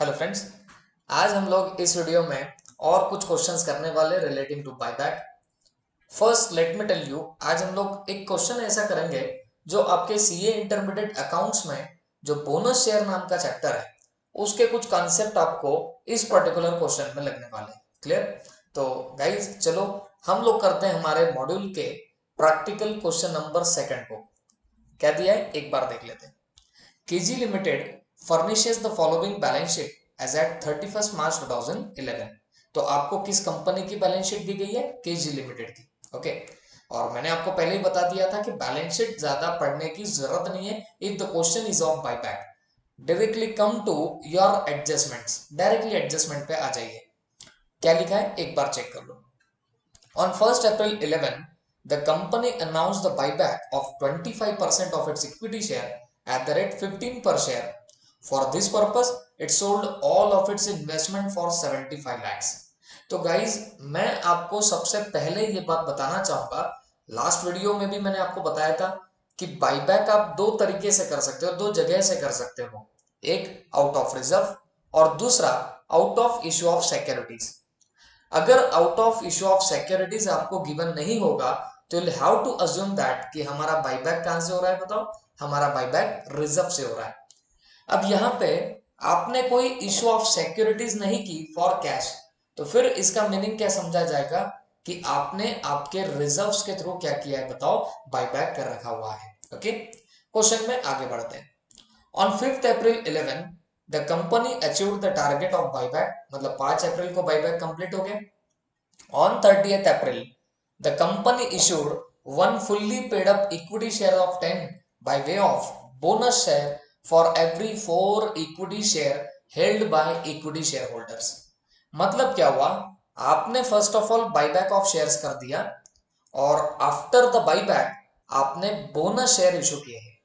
Hello friends, आज हम लोग इस वीडियो में और कुछ क्वेश्चंस करने वाले relating to buyback. First let me tell you, आज हम लोग एक क्वेश्चन ऐसा करेंगे जो आपके सीए इंटरमीडिएट अकाउंट्स में जो बोनस शेयर नाम का चैप्टर है उसके कुछ कॉन्सेप्ट आपको इस पर्टिकुलर क्वेश्चन में लगने वाले हैं। क्लियर? तो गाइज चलो हम लोग करते हैं हमारे मॉड्यूल के प्रैक्टिकल क्वेश्चन नंबर सेकंड को। क्या दिया है एक बार देख लेते हैं। KG Limited furnishes the following balance sheet as at 31st March 2011। तो आपको किस कंपनी की बैलेंस शीट दी गई है? KG लिमिटेड की। ओके, और मैंने आपको पहले ही बता दिया था कि बैलेंस शीट ज्यादा पढ़ने की जरूरत नहीं है। If the question is of buyback, directly come to your adjustments, directly adjustment पे आ जाइए। क्या लिखा है एक बार चेक कर लो। On 1st April 11, the company announced the buyback of 25% of its equity share at the rate 15 per share. For this purpose, it sold all of its investment for 75 lakhs. तो guys मैं आपको सबसे पहले ये बात बताना चाहूंगा, लास्ट वीडियो में भी मैंने आपको बताया था कि बाईबैक आप दो तरीके से कर सकते हो, दो जगह से कर सकते हो। एक आउट ऑफ रिजर्व और दूसरा out of issue of securities. अगर out of issue of securities आपको गिवन नहीं होगा तो you have to assume that कि हमारा बाईबैक कहां से हो रहा है? बताओ, हमारा बाईबैक रिजर्व से हो रहा है। अब यहां पे आपने कोई इश्यू ऑफ सिक्योरिटीज नहीं की फॉर कैश, तो फिर इसका मीनिंग क्या समझा जाएगा कि आपने आपके रिजर्व्स के थ्रू क्या किया है? बताओ, बाईबैक कर रखा हुआ है। ओके, क्वेश्चन में आगे बढ़ते हैं। On 5th April 11 the company achieved the target of buyback, मतलब 5 अप्रैल को बाईबैक कंप्लीट हो गया। On 30th April, the company issued one fully paid up equity share of 10 by way of bonus share for every 4 equity share held by equity shareholders। मतलब क्या हुआ? आपने first of all buyback of shares कर दिया और after the buyback आपने bonus share issue किए हैं।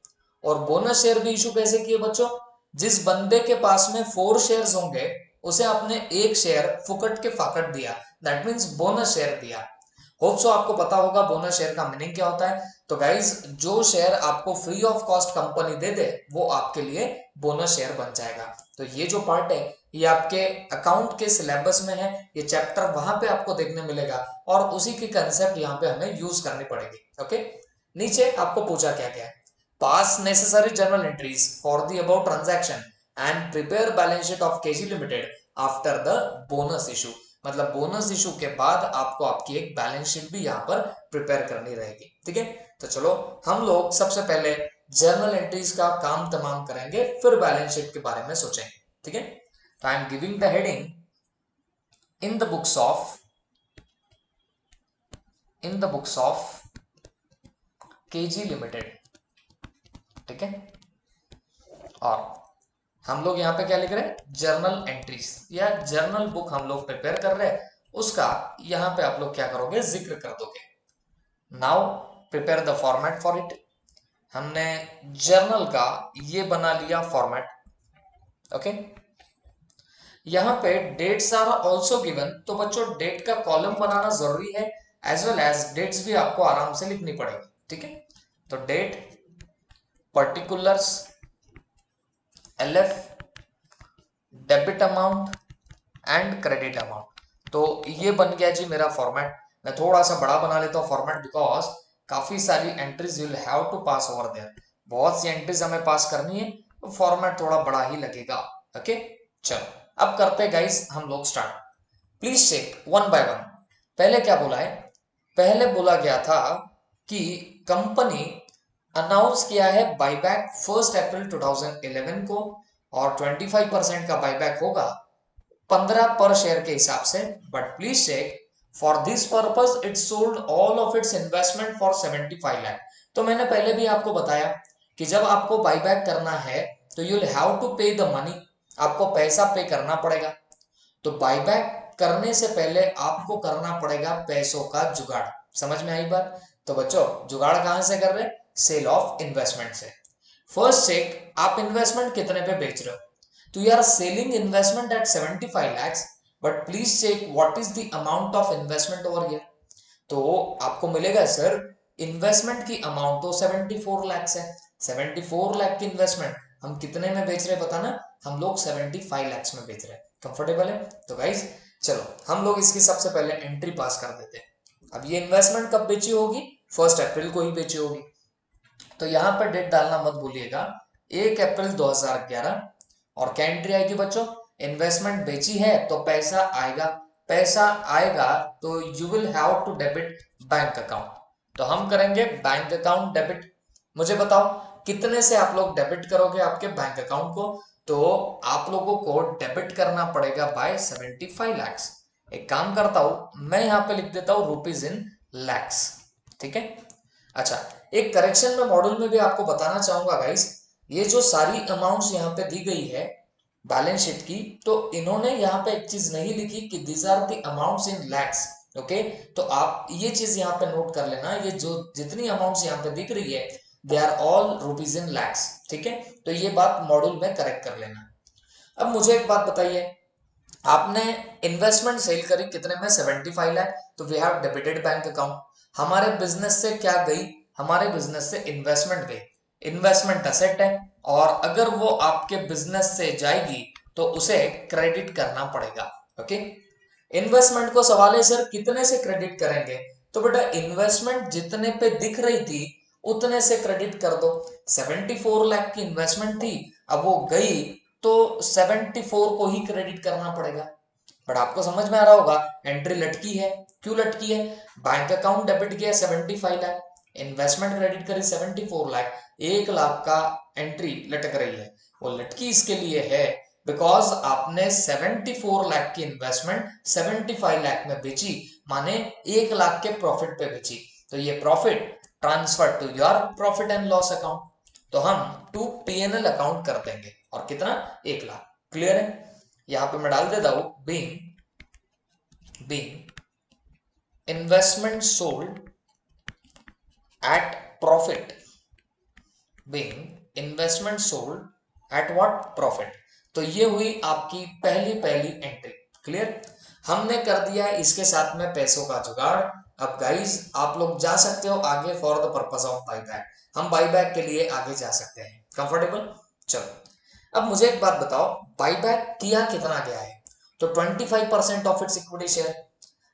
और बोनस शेयर भी इशू कैसे किए बच्चों? जिस बंदे के पास में 4 शेयर्स होंगे उसे आपने एक शेयर फुकट के फाकट दिया, दैट मींस बोनस शेयर दिया। होप सो आपको पता होगा बोनस शेयर का मीनिंग क्या होता है। तो गाइज जो शेयर आपको फ्री ऑफ कॉस्ट कंपनी दे दे वो आपके लिए बोनस शेयर बन जाएगा। तो ये जो पार्ट है ये आपके अकाउंट के सिलेबस में है, ये चैप्टर वहां पे आपको देखने मिलेगा और उसी की कंसेप्ट यहाँ पे हमें यूज करनी पड़ेगी। ओके, नीचे आपको पूछा क्या क्या है? पास necessary journal entries for the about transaction and prepare balance sheet of KG limited after the bonus issue. मतलब बोनस इशू के बाद आपको आपकी एक बैलेंस शीट भी यहाँ पर प्रिपेयर करनी रहेगी। ठीक है, तो चलो हम लोग सबसे पहले जर्नल एंट्रीज का काम तमाम करेंगे, फिर बैलेंस शीट के बारे में सोचेंगे। ठीक है, तो I am giving the heading in the books of KG limited. ठीक है, और हम लोग यहाँ पे क्या लिख रहे हैं? जर्नल एंट्रीज या जर्नल बुक हम लोग प्रिपेयर कर रहे हैं, उसका यहाँ पे आप लोग क्या करोगे? जिक्र कर दोगे। Now prepare the format for it. हमने जर्नल का ये बना लिया फॉर्मेट। ओके, यहाँ पे डेट्स आर ऑल्सो गिवन, तो बच्चों डेट का कॉलम बनाना जरूरी है, एज वेल एज डेट्स भी आपको आराम से लिखनी पड़ेगी। ठीक है, तो date, particulars, LF, debit amount and credit amount. तो ये बन गया जी मेरा फॉर्मेट। मैं थोड़ा सा बड़ा बना लेता हूँ फॉर्मेट, बिकॉज काफी सारी entries you will have to pass over there. बहुत सी एंट्रीज हमें पास करनी है तो फॉर्मेट थोड़ा बड़ा ही लगेगा। ओके, चलो अब करते हैं गाइस हम लोग start. Please check one by one. पहले क्या बोला है? पहले बोला गया था कि कंपनी अनाउंस किया है बाईबैक 1 अप्रैल 2011 को और 25% का बाईबैक होगा 15 पर शेयर के हिसाब से। But please check for this purpose it sold all of its investment for 75 lakh. तो मैंने पहले भी आपको बताया कि जब आपको बाईबैक करना है तो यू विल हैव टू पे द मनी, आपको पैसा पे करना पड़ेगा। तो बाईबैक करने से पहले आपको करना पड़ेगा पैसों का जुगाड़। समझ में आई बात? तो बच्चों जुगाड़ कहां से कर रहे हैं? सेल ऑफ इन्वेस्टमेंट से। फर्स्ट चेक, आप इन्वेस्टमेंट कितने पे बेच रहे हो? तो you are selling investment at 75 lakhs, but please check what is the amount of investment over here. तो आपको मिलेगा सर इन्वेस्टमेंट की अमाउंट तो 74 lakhs है। 74 लाख की इन्वेस्टमेंट हम कितने में बेच रहे पता ना, हम लोग 75 lakhs में बेच रहे हैं। कंफर्टेबल है? तो गाइज चलो हम लोग इसकी सबसे पहले एंट्री पास कर देते हैं। अब ये इन्वेस्टमेंट कब बेची होगी? 1 अप्रैल को ही बेची होगी। तो यहाँ पर डेट डालना मत भूलिएगा, 1 अप्रैल 2011। और क्या एंट्री आएगी बच्चों? इन्वेस्टमेंट बेची है तो पैसा आएगा, पैसा आएगा तो you will have to debit bank account. तो हम करेंगे बैंक अकाउंट डेबिट। मुझे बताओ कितने से आप लोग डेबिट करोगे आपके बैंक अकाउंट को? तो आप लोगों को डेबिट करना पड़ेगा बाय 75 lakhs। एक काम करता हूं, मैं यहां पे लिख देता हूं रुपीज इन लैक्स। ठीक है? अच्छा, एक करेक्शन में मॉड्यूल में भी आपको बताना चाहूंगा गाइस, ये जो सारी अमाउंट्स यहाँ पे दी गई है बैलेंस शीट की, तो इन्होंने यहाँ पे एक चीज नहीं लिखी कि these are the amounts in lakhs. Okay, तो आप ये चीज यहाँ पे नोट कर लेना, ये जो जितनी अमाउंट्स यहाँ पे दिख रही है they are all rupees in lakhs. ठीक है? तो ये बात मॉड्यूल में करेक्ट कर लेना। अब मुझे एक बात बताइए, आपने इन्वेस्टमेंट सेल करी कितने में? 75 लाख। तो we have debited bank account. हमारे बिजनेस से क्या गई? हमारे बिजनेस से इन्वेस्टमेंट गई। इन्वेस्टमेंट असेट है, और अगर वो आपके बिजनेस से जाएगी तो उसे क्रेडिट करना पड़ेगा। ओके, इन्वेस्टमेंट को सवाल है सर कितने से क्रेडिट करेंगे? तो बेटा इन्वेस्टमेंट जितने पे दिख रही थी उतने से क्रेडिट कर दो। 74 लाख की इन्वेस्टमेंट थी, अब वो गई तो 74 को ही क्रेडिट करना पड़ेगा। बट आपको समझ में आ रहा होगा एंट्री लटकी है। क्यों लटकी है? बैंक अकाउंट डेबिट किया 75 लाख, इन्वेस्टमेंट क्रेडिट करी 74 लाख, 1 लाख का एंट्री लटक रही है। वो लटकी इसके लिए है बिकॉज आपने 74 लाख की इन्वेस्टमेंट 75 लाख में बेची, माने 1 लाख के प्रॉफिट पे बेची। तो ये profit transfer to your profit and loss account, तो हम टू पीएनएल अकाउंट कर देंगे। और कितना? 1 लाख। क्लियर है? यहां पे मैं डाल देता हूं being investment sold at profit, being investment sold at what? Profit. तो ये हुई आपकी पहली एंट्री। क्लियर? हमने कर दिया इसके साथ में पैसों का जुगाड़। अब गाइज आप लोग जा सकते हो आगे for the purpose of buyback, हम बाईबैक के लिए आगे जा सकते हैं। कंफर्टेबल? चलो अब मुझे एक बात बताओ, बाईबैक किया कितना गया है? तो 25% ऑफ इट्स इक्विटी शेयर।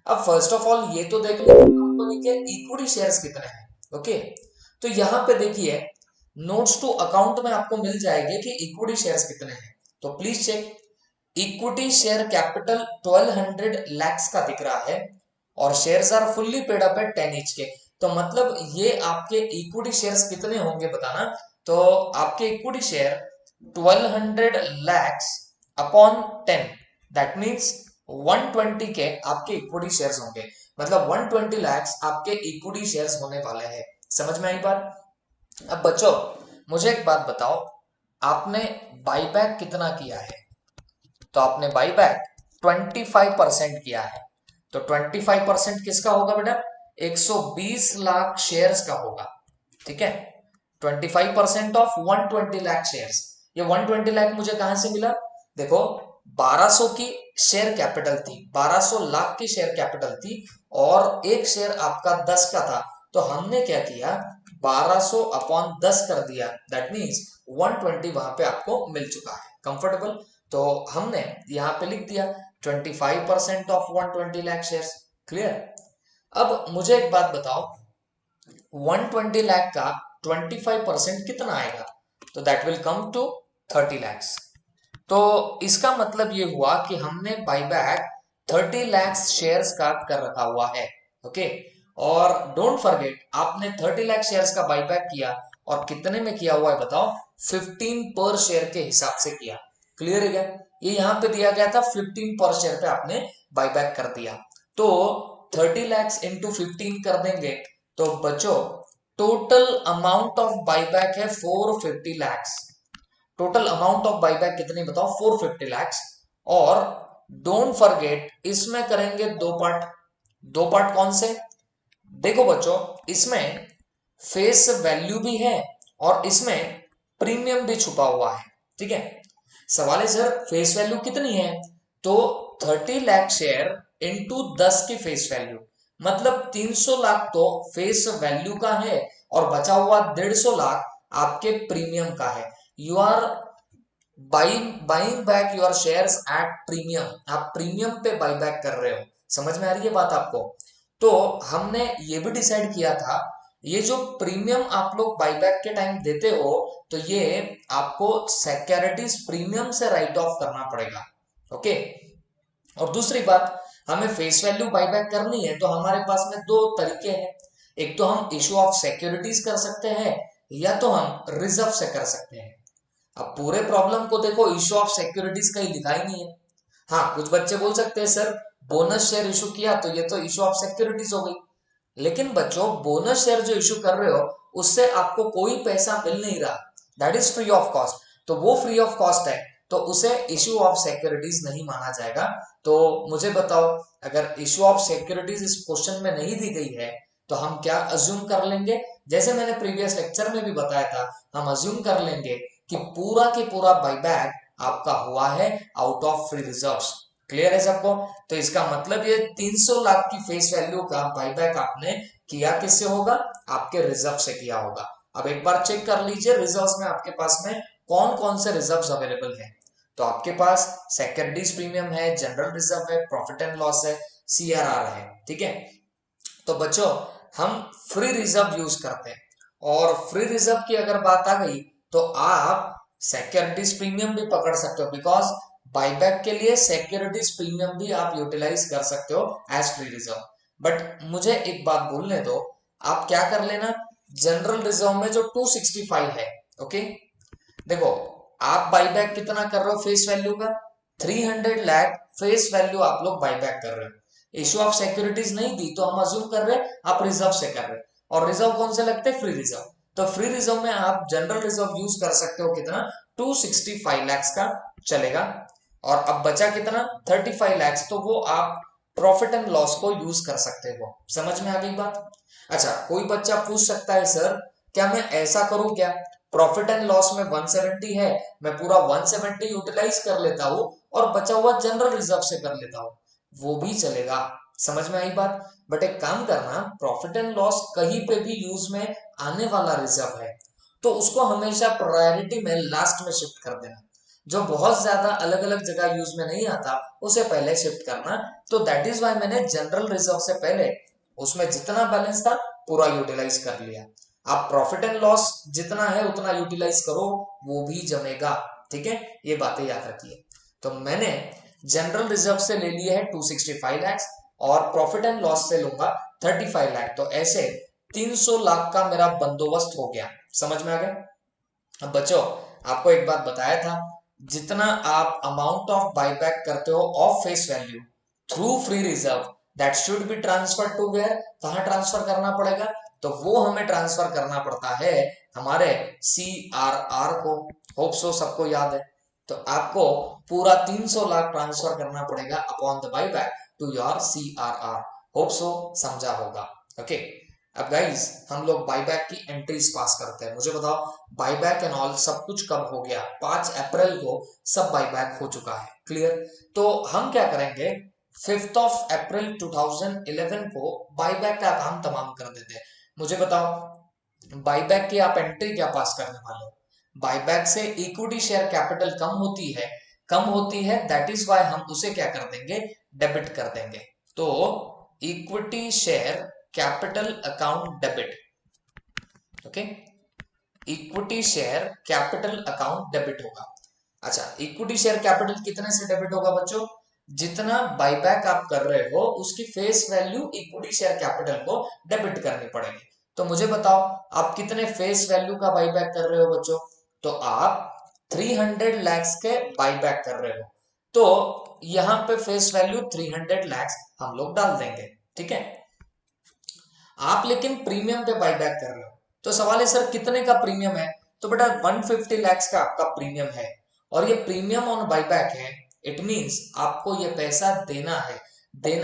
अब फर्स्ट ऑफ ऑल ये तो देख लो कंपनी के इक्विटी शेयर्स कितने हैं। ओके, तो यहां पे देखिए नोट्स टू अकाउंट में आपको मिल जाएंगे कि इक्विटी शेयर्स कितने हैं। तो please check, equity share capital 1200 lakhs का दिख रहा है, और shares are fully paid up at 10 each के। तो मतलब ये आपके इक्विटी शेयर्स कितने होंगे बताना? तो आपके equity share 1200 lakhs upon 10, that means 120 के आपके इक्विटी शेयर्स होंगे। मतलब 120 लैक्स आपके इक्विटी शेयर्स होने वाले हैं। समझ में आई बात? अब बच्चों मुझे एक बात बताओ, आपने बाईबैक कितना किया है? तो आपने बाईबैक 25% किया है। तो 25% किसका होगा बेटा? 120 लाख शेयर्स का होगा। ठीक है? 25% ऑफ 120 लाख शेयर्स। ये 120 लाख मुझे कहां से मिला? देखो 1200 की शेयर कैपिटल थी, 1200 लाख की शेयर कैपिटल थी, और एक शेयर आपका 10 का था। तो हमने क्या किया, 1200 अपॉन 10 कर दिया, दैट मीन्स 120 वहां पे आपको मिल चुका है। कंफर्टेबल? तो हमने यहां पे लिख दिया 25% ऑफ 120 लाख शेयर्स। क्लियर? अब मुझे एक बात बताओ, 120 लाख का 25% कितना आएगा? तो that will come to 30 lakhs. तो इसका मतलब ये हुआ कि हमने बाईबैक 30 लैक्स शेयर्स का कर रखा हुआ है। ओके, और डोंट फॉरगेट आपने 30 लाख शेयर्स का बाईबैक किया, और कितने में किया हुआ है बताओ? 15 पर शेयर के हिसाब से किया। क्लियर है क्या? ये यहां पे दिया गया था 15 पर शेयर पे आपने बाईबैक कर दिया। तो 30 लैक्स इंटू 15 कर देंगे तो बच्चों टोटल अमाउंट ऑफ बाईबैक है 450 lakhs. Total amount of buyback कितनी बताओ? 450 लैक्स। और डोंट फॉरगेट इसमें करेंगे दो पार्ट। दो पार्ट कौन से? देखो बच्चों, इसमें फेस वैल्यू भी है और इसमें प्रीमियम भी छुपा हुआ है। ठीक है? सवाल है सर फेस वैल्यू कितनी है? तो 30 लाख शेयर इंटू 10 की फेस वैल्यू, मतलब 300 लाख तो फेस वैल्यू का है, और बचा हुआ 150 लाख आपके प्रीमियम का है। You are buying back your shares at premium, आप प्रीमियम पे बाई बैक कर रहे हो। समझ में आ रही है बात आपको? तो हमने ये भी डिसाइड किया था, ये जो प्रीमियम आप लोग बाईबैक के टाइम देते हो, तो ये आपको सिक्योरिटीज प्रीमियम से राइट ऑफ करना पड़ेगा। ओके, और दूसरी बात, हमें फेस वैल्यू बाईबैक करनी है तो हमारे पास में दो तरीके हैं। एक तो हम इशू ऑफ सिक्योरिटीज कर सकते हैं, या तो हम रिजर्व से कर सकते हैं। अब पूरे प्रॉब्लम को देखो, इशू ऑफ सिक्योरिटीज कहीं लिखा ही नहीं है। हाँ, कुछ बच्चे बोल सकते हैं सर बोनस शेयर इशू किया तो ये तो इशू ऑफ सिक्योरिटीज हो गई, लेकिन बच्चों बोनस शेयर जो इशू कर रहे हो उससे आपको कोई पैसा मिल नहीं रहा, that is free of cost. तो वो फ्री ऑफ कॉस्ट है, तो उसे इशू ऑफ सिक्योरिटीज नहीं माना जाएगा। तो मुझे बताओ, अगर इशू ऑफ सिक्योरिटीज इस क्वेश्चन में नहीं दी गई है तो हम क्या अज्यूम कर लेंगे? जैसे मैंने प्रीवियस लेक्चर में भी बताया था, हम अज्यूम कर लेंगे कि पूरा के पूरा बाईबैक आपका हुआ है out of free reserves. Clear है सबको? तो इसका मतलब ये 300 लाख की फेस वैल्यू का बाईबैक आपने किया किससे होगा? आपके रिजर्व से किया होगा। अब एक बार चेक कर लीजिए रिजर्व्स में आपके पास में कौन कौन से रिजर्व्स अवेलेबल हैं। तो आपके पास सिक्योरिटीज प्रीमियम है, जनरल रिजर्व है, प्रॉफिट एंड लॉस है, सीआरआर है। ठीक है, तो बच्चों हम फ्री रिजर्व यूज करते हैं, और फ्री रिजर्व की अगर बात आ गई तो आप सिक्योरिटीज प्रीमियम भी पकड़ सकते हो, बिकॉज बाईबैक के लिए सिक्योरिटीज प्रीमियम भी आप यूटिलाइज कर सकते हो एज फ्री रिजर्व। बट मुझे एक बात बोलने दो, आप क्या कर लेना, जनरल रिजर्व में जो 265 है, ओके, देखो आप बाईबैक कितना कर रहे हो फेस वैल्यू का? 300 लाख फेस वैल्यू आप लोग बाईबैक कर रहे हो। इशू ऑफ सिक्योरिटीज नहीं दी तो हम अज्यूम कर रहे हैं आप रिजर्व से कर रहे हैं, और रिजर्व कौन से लगते हैं? Free reserve. तो फ्री रिजर्व में आप जनरल रिजर्व यूज कर सकते हो, कितना? 265 लैक्स का चलेगा। और अब बचा कितना? 35 लैक्स, तो वो आप प्रॉफिट एंड लॉस को यूज कर सकते हो। समझ में आ गई बात? अच्छा, कोई बच्चा पूछ सकता है सर क्या मैं ऐसा करूं क्या, प्रॉफिट एंड लॉस में 170 है, मैं पूरा 170 यूटिलाइज कर लेता हूं और बचा हुआ जनरल रिजर्व से कर लेता हूं, वो भी चलेगा। समझ में आई बात? बट एक काम करना, प्रॉफिट एंड लॉस कहीं पे भी यूज में आने वाला रिजर्व है तो उसको हमेशा प्रायोरिटी में लास्ट में शिफ्ट कर देना। जो बहुत ज्यादा अलग अलग जगह यूज में नहीं आता उसे पहले शिफ्ट करना। तो दैट इज वाई मैंने जनरल रिजर्व से पहले उसमें जितना बैलेंस था पूरा यूटिलाइज कर लिया। आप प्रॉफिट एंड लॉस जितना है उतना यूटिलाइज करो, वो भी जमेगा। ठीक है, ये बातें याद रखिए। तो मैंने जनरल रिजर्व से ले लिए है 265 लैक्स और प्रॉफिट एंड लॉस से लूंगा 35 लाख, तो ऐसे 300 लाख का मेरा बंदोबस्त हो गया। समझ में आ गया? अब बच्चों आपको एक बात बताया था, जितना आप अमाउंट ऑफ बाईबैक करते हो of face value through free reserve, that should be transfer to where, कहां ट्रांसफर करना पड़ेगा? तो वो हमें ट्रांसफर करना पड़ता है हमारे सीआरआर को। होप सो सबको याद है। तो आपको पूरा 300 लाख ट्रांसफर करना पड़ेगा upon the buyback to your CRR. Hope so समझा होगा। ओके, अब गाइज हम लोग बाईबैक की एंट्रीज पास करते हैं। मुझे बताओ बाईबैक एंड ऑल सब कुछ कब हो गया? 5 अप्रैल को सब बाईबैक हो चुका है। क्लियर? तो हम क्या करेंगे, 5 ऑफ अप्रैल 2011 को बाईबैक का काम तमाम कर देते हैं। मुझे बताओ बाईबैक की आप एंट्री क्या पास करने वाले हो? बाईबैक से इक्विटी शेयर कैपिटल कम होती है, दैट इज वाई हम उसे क्या कर देंगे, डेबिट कर देंगे। तो equity share capital account debit. Okay, equity share capital account debit होगा। अच्छा, इक्विटी शेयर कैपिटल कितने से डेबिट होगा बच्चों? जितना बाईबैक आप कर रहे हो उसकी face value equity share capital को डेबिट करनी पड़ेगी। तो मुझे बताओ आप कितने फेस वैल्यू का बाईबैक कर रहे हो बच्चों? तो आप 300 लैक्स के बाईबैक कर रहे हो, तो यहां पे फेस वैल्यू 300 लैक्स हम लोग डाल देंगे। ठीक है, आप लेकिन प्रीमियम पे बाईबैक कर रहे हो, तो सवाल है सर कितने का प्रीमियम है? तो बेटा 150 लैक्स का आपका प्रीमियम है, और ये प्रीमियम ऑन बाईबैक है। इट मींस आपको ये पैसा देना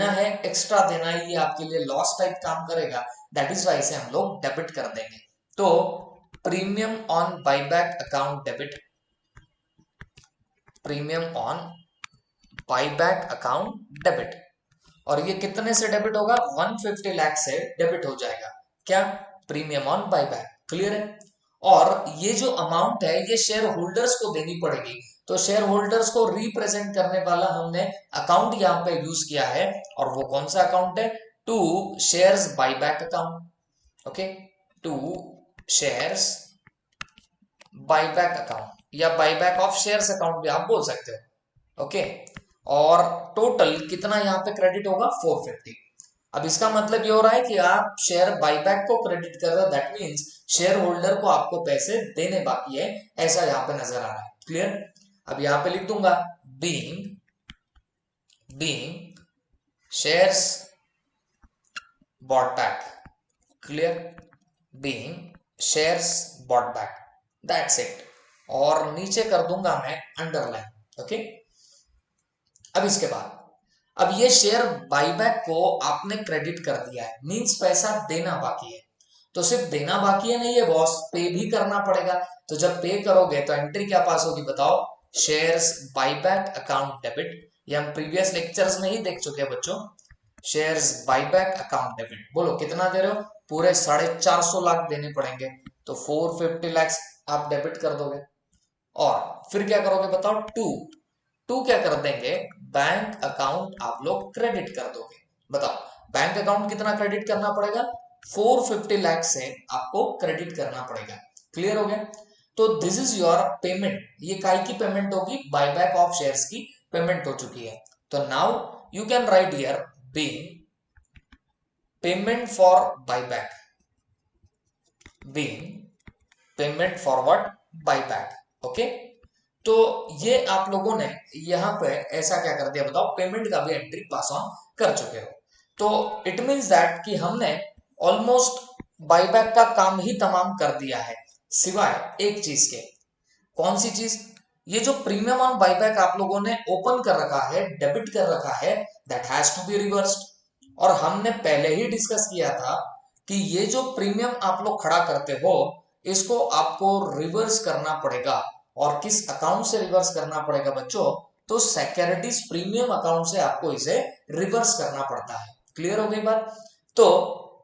है, एक्स्ट्रा देना है, ये आपके लिए लॉस टाइप काम करेगा। दैट इज वाई से हम लोग डेबिट कर देंगे। तो premium on buyback account debit, premium on buyback account debit, और ये कितने से डेबिट होगा? 150 लाख से डेबिट हो जाएगा। क्या? Premium on buyback. क्लियर है? और ये जो अमाउंट है ये शेयर होल्डर्स को देनी पड़ेगी। तो शेयर होल्डर्स को रिप्रेजेंट करने वाला हमने अकाउंट यहाँ पे यूज किया है, और वो कौन सा अकाउंट है? To shares buyback account. Okay, to shares buyback account या बायबैक ऑफ शेयर्स अकाउंट भी आप बोल सकते हो। ओके, और टोटल कितना यहाँ पे क्रेडिट होगा? 450। अब इसका मतलब ये हो रहा है कि आप शेयर बायबैक को क्रेडिट कर रहे हो, दैट मीन्स शेयर होल्डर को आपको पैसे देने बाकी है, ऐसा यहाँ पे नजर आ रहा है। क्लियर? अब यहाँ पे लिख दूंगा being shares bought back. Clear? Being shares bought back, that's it. और नीचे कर दूंगा मैं अंडरलाइन। ओके, अब इसके बाद अब ये शेयर बायबैक को आपने क्रेडिट कर दिया है, मींस पैसा देना बाकी है। तो सिर्फ देना बाकी है नहीं है बॉस, पे भी करना पड़ेगा। तो जब पे करोगे तो एंट्री क्या पास होगी बताओ? Shares buyback account debit. ये हम प्रीवियस लेक्चर्स में ही देख चुके हैं बच्चों। शेयर्स बायबैक अकाउंट डेबिट, बोलो कितना दे रहे हो? पूरे 450 लाख देने पड़ेंगे, तो 450 लाख आप डेबिट कर दोगे। और फिर क्या करोगे बताओ? टू क्या कर देंगे? बैंक अकाउंट आप लोग क्रेडिट कर दोगे। बताओ बैंक अकाउंट कितना क्रेडिट करना पड़ेगा? 450 लाख से आपको क्रेडिट करना पड़ेगा। क्लियर हो गया? तो दिस इज योर पेमेंट। ये काय की पेमेंट होगी? बायबैक ऑफ शेयर्स की पेमेंट हो चुकी है। तो now you can write here being payment for buyback, being payment for what? Buyback. Okay, तो ये आप लोगों ने यहां पे ऐसा क्या कर दिया बताओ? पेमेंट का भी एंट्री पास ऑन कर चुके हो। तो इट मींस दैट कि हमने ऑलमोस्ट बायबैक का काम ही तमाम कर दिया है, सिवाय एक चीज के। कौन सी चीज? ये जो प्रीमियम ऑन बायबैक आप लोगों ने ओपन कर रखा है, डेबिट कर रखा है, that has to be reversed. और हमने पहले ही डिस्कस किया था कि ये जो प्रीमियम आप लोग खड़ा करते हो, इसको आपको रिवर्स करना पड़ेगा। और किस अकाउंट से रिवर्स करना पड़ेगा बच्चों? तो सिक्योरिटीज प्रीमियम अकाउंट से आपको इसे रिवर्स करना पड़ता है। क्लियर हो गई बात? तो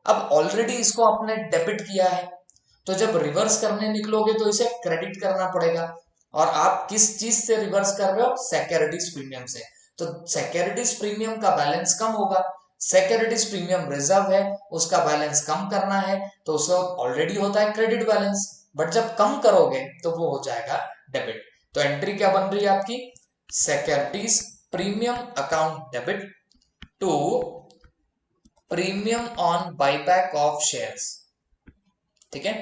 अब ऑलरेडी इसको आपने डेबिट किया है, तो जब रिवर्स करने निकलोगे तो इसे क्रेडिट करना पड़ेगा। और आप किस चीज से रिवर्स कर रहे हो? सिक्योरिटीज प्रीमियम से। तो सिक्योरिटीज प्रीमियम का बैलेंस कम होगा, सिक्योरिटीज प्रीमियम रिजर्व है, उसका बैलेंस कम करना है, तो उसका ऑलरेडी होता है क्रेडिट बैलेंस, बट जब कम करोगे तो वो हो जाएगा डेबिट। तो एंट्री क्या बन रही है आपकी? Securities premium account debit to premium on buyback of shares. ठीक है,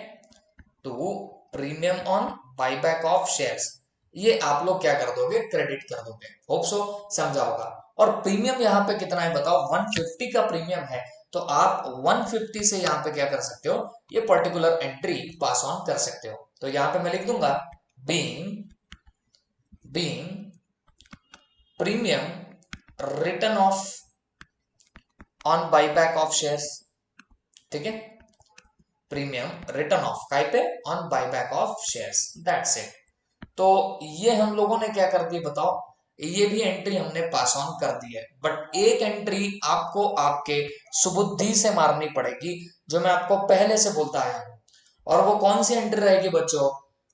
to premium on buyback of shares, ये आप लोग क्या कर दोगे? क्रेडिट कर दोगे। होप सो समझा होगा। और प्रीमियम यहाँ पे कितना है बताओ? 150 का प्रीमियम है, तो आप 150 से यहाँ पे क्या कर सकते हो? ये पर्टिकुलर एंट्री पास ऑन कर सकते हो। तो यहाँ पे मैं लिख दूंगा being premium return of on buyback of shares. ठीक है, प्रीमियम रिटर्न ऑफ काय पे? On buyback of shares, that's it. तो ये हम लोगों ने क्या कर दिया बताओ? ये भी एंट्री हमने पास ऑन कर दी है, बट एक एंट्री आपको आपके सुबुद्धि से मारनी पड़ेगी, जो मैं आपको पहले से बोलता आया हूं। और वो कौन सी एंट्री रहेगी बच्चों?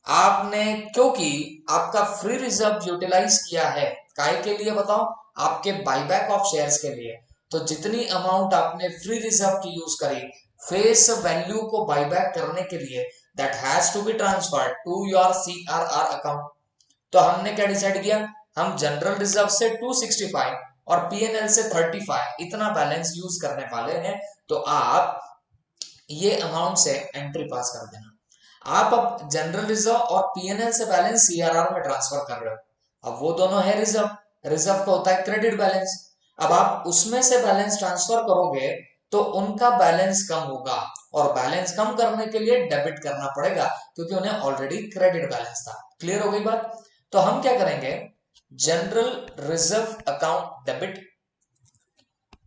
आपने क्योंकि आपका फ्री रिजर्व यूटिलाइज किया है, काय के लिए बताओ? आपके बायबैक ऑफ शेयर्स के लिए। तो जितनी अमाउंट आपने फ्री रिजर्व की यूज करी फेस वैल्यू को बायबैक करने के लिए, that has to be transferred to your CRR account. तो हमने क्या डिसाइड किया? हम जनरल रिजर्व से 265 और PNL से 35 इतना बैलेंस यूज करने वाले हैं। तो आप ये अमाउंट से एंट्री पास कर देना। आप अब जनरल रिजर्व और PNL से बैलेंस CRR में ट्रांसफर कर रहे हो। अब वो दोनों है रिजर्व, रिजर्व का होता है क्रेडिट बैलेंस। अब आप उसमें से बैलेंस ट्रांसफर करोगे तो उनका बैलेंस कम होगा, और बैलेंस कम करने के लिए डेबिट करना पड़ेगा, क्योंकि उन्हें ऑलरेडी क्रेडिट बैलेंस था। क्लियर हो गई बात? तो हम क्या करेंगे? General reserve account debit,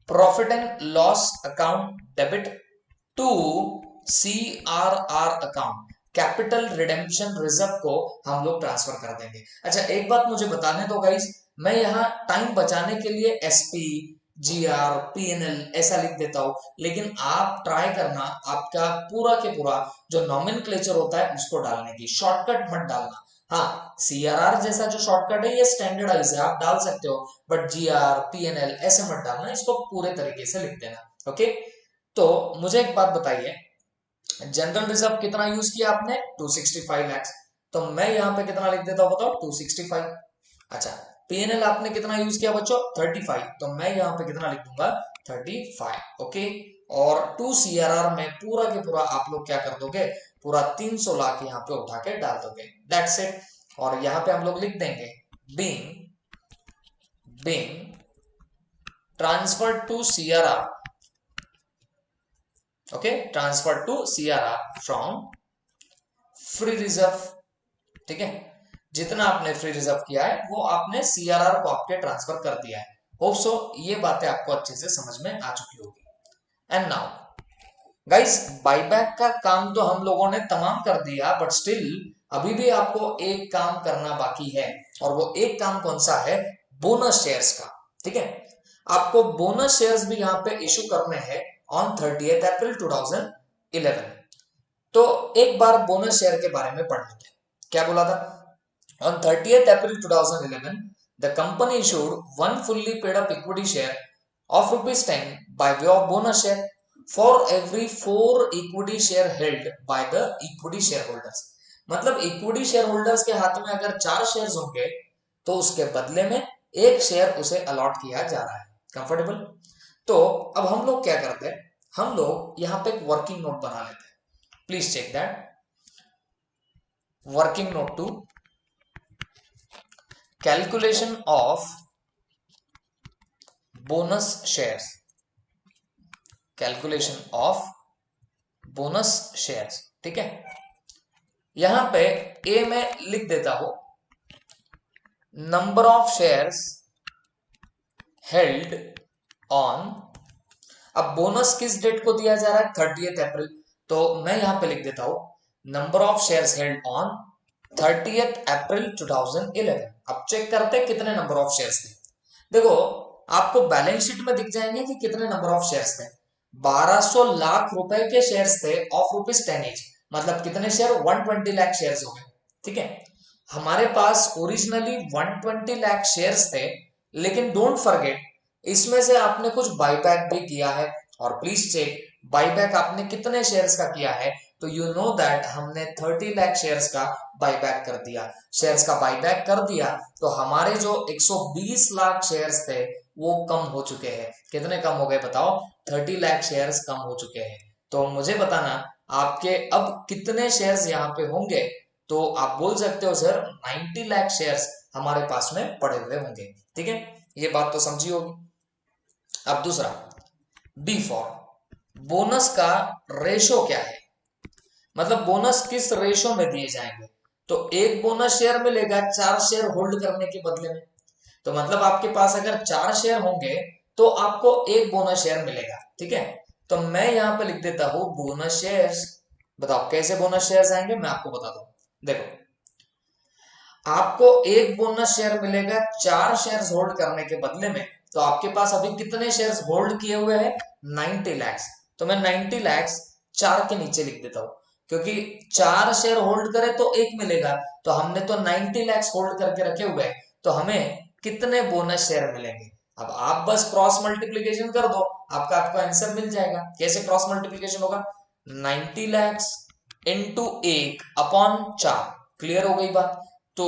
profit and loss account debit to CRR account, capital redemption reserve को हम लोग ट्रांसफर कर देंगे। अच्छा एक बात मुझे बताने दो गाइस, मैं यहाँ टाइम बचाने के लिए SP, GR PNL ऐसा लिख देता हूं, लेकिन आप ट्राई करना आपका पूरा के पूरा जो नॉमेनक्लेचर होता है उसको डालने की, शॉर्टकट मत डालना। हाँ, CRR जैसा जो शॉर्टकट है ये स्टैंडर्डाइज है, आप डाल सकते हो, बट GR PNL ऐसे मत डालना, इसको पूरे तरीके से लिख देना। ओके, तो मुझे एक बात बताइए, जनरल रिजर्व कितना यूज किया आपने? 265 लाख। तो मैं यहां पे कितना लिख देता हूं बताओ? 265। अच्छा, पीएनएल आपने कितना यूज किया बच्चों? 35। तो मैं यहां पे कितना लिख दूंगा? 35। ओके, और 2 सीआरआर में पूरा के पूरा आप लोग क्या कर दोगे? पूरा 300 लाख यहां पे उठा के डाल दोगे, दैट्स इट। और यहां पे हम लोग लिख देंगे being transferred to CRR. Okay, transfer to CRR from free reserve. ठीक है, जितना आपने फ्री रिजर्व किया है वो आपने सीआरआर को आपके ट्रांसफर कर दिया है। होप सो ये बातें आपको अच्छे से समझ में आ चुकी होगी। एंड नाउ गाइस, बाईबैक का काम तो हम लोगों ने तमाम कर दिया, बट स्टिल अभी भी आपको एक काम करना बाकी है, और वो एक काम कौन सा है? बोनस शेयर्स का। ठीक है, आपको बोनस शेयर्स भी यहां पे इशू करने हैं ऑन 30 अप्रैल 2011। तो एक बार बोनस शेयर के बारे में पढ़ लेते हैं, क्या बोला था? On 30th April 2011, the company issued one fully paid up equity share of rupees 10 by way of bonus share for every 4 equity share held by the equity shareholders। मतलब इक्विटी शेयर होल्डर्स के हाथ में अगर 4 shares होंगे तो उसके बदले में एक शेयर उसे अलॉट किया जा रहा है। कंफर्टेबल? तो अब हम लोग क्या करते हैं, हम लोग यहां पे एक वर्किंग नोट बना लेते हैं। Please check that working note to calculation of bonus shares। Calculation of bonus shares. ठीक है, यहां पे ए में लिख देता हूं number of shares held on. अब बोनस किस डेट को दिया जा रहा है? 30th अप्रैल। तो मैं यहां पे लिख देता हूं number of shares held on 30th अप्रैल 2011। अब चेक करते हैं कितने नंबर ऑफ शेयर्स थे। देखो, आपको बैलेंस शीट में दिख जाएंगे कि कितने नंबर ऑफ शेयर्स थे। 1200 लाख रुपए के शेयर्स थे ऑफ रुपीज 10 each। मतलब कितने शेयर? 120 लाख शेयर्स हो गए। ठीक है, हमारे पास ओरिजिनली 120 लाख शेयर्स थे, लेकिन डोंट फॉरगेट इसमें से आपने कुछ बाईबैक भी किया है। और प्लीज चेक बाईबैक आपने कितने शेयर्स का किया है। तो यू नो दैट हमने 30 लाख शेयर्स का बाईबैक कर दिया। शेयर्स का बाईबैक कर दिया तो हमारे जो 120 लाख शेयर्स थे वो कम हो चुके हैं। कितने कम हो गए बताओ? 30 लाख शेयर्स कम हो चुके हैं। तो मुझे बताना आपके अब कितने शेयर्स यहाँ पे होंगे। तो आप बोल सकते हो सर 90 लाख शेयर्स हमारे पास में पड़े हुए होंगे। ठीक है, ये बात तो समझी होगी। अब दूसरा, बी फॉर बोनस का रेशो क्या है? मतलब बोनस किस रेशो में दिए जाएंगे। तो एक बोनस शेयर मिलेगा 4 शेयर होल्ड करने के बदले में। तो मतलब आपके पास अगर 4 शेयर होंगे तो आपको एक बोनस शेयर मिलेगा। ठीक है, तो मैं यहां पे लिख देता हूं बोनस शेयर्स। बताओ कैसे बोनस शेयर्स आएंगे, मैं आपको बताता हूं। देखो, आपको एक बोनस शेयर मिलेगा 4 शेयर्स होल्ड करने के बदले में। तो आपके पास अभी कितने शेयर्स होल्ड किए हुए हैं? 90 लैक्स। तो मैं 90 लैक्स 4 के नीचे लिख देता हूं, क्योंकि 4 शेयर होल्ड करे तो एक मिलेगा। तो हमने तो 90 लैक्स होल्ड करके रखे हुए हैं, तो हमें कितने बोनस शेयर मिलेंगे? अब आप बस क्रॉस मल्टीप्लीकेशन कर दो, आपका आंसर मिल जाएगा। कैसे क्रॉस मल्टीप्लीकेशन होगा? 90 लैक्स इंटू 1 अपॉन 4। क्लियर हो गई बात? तो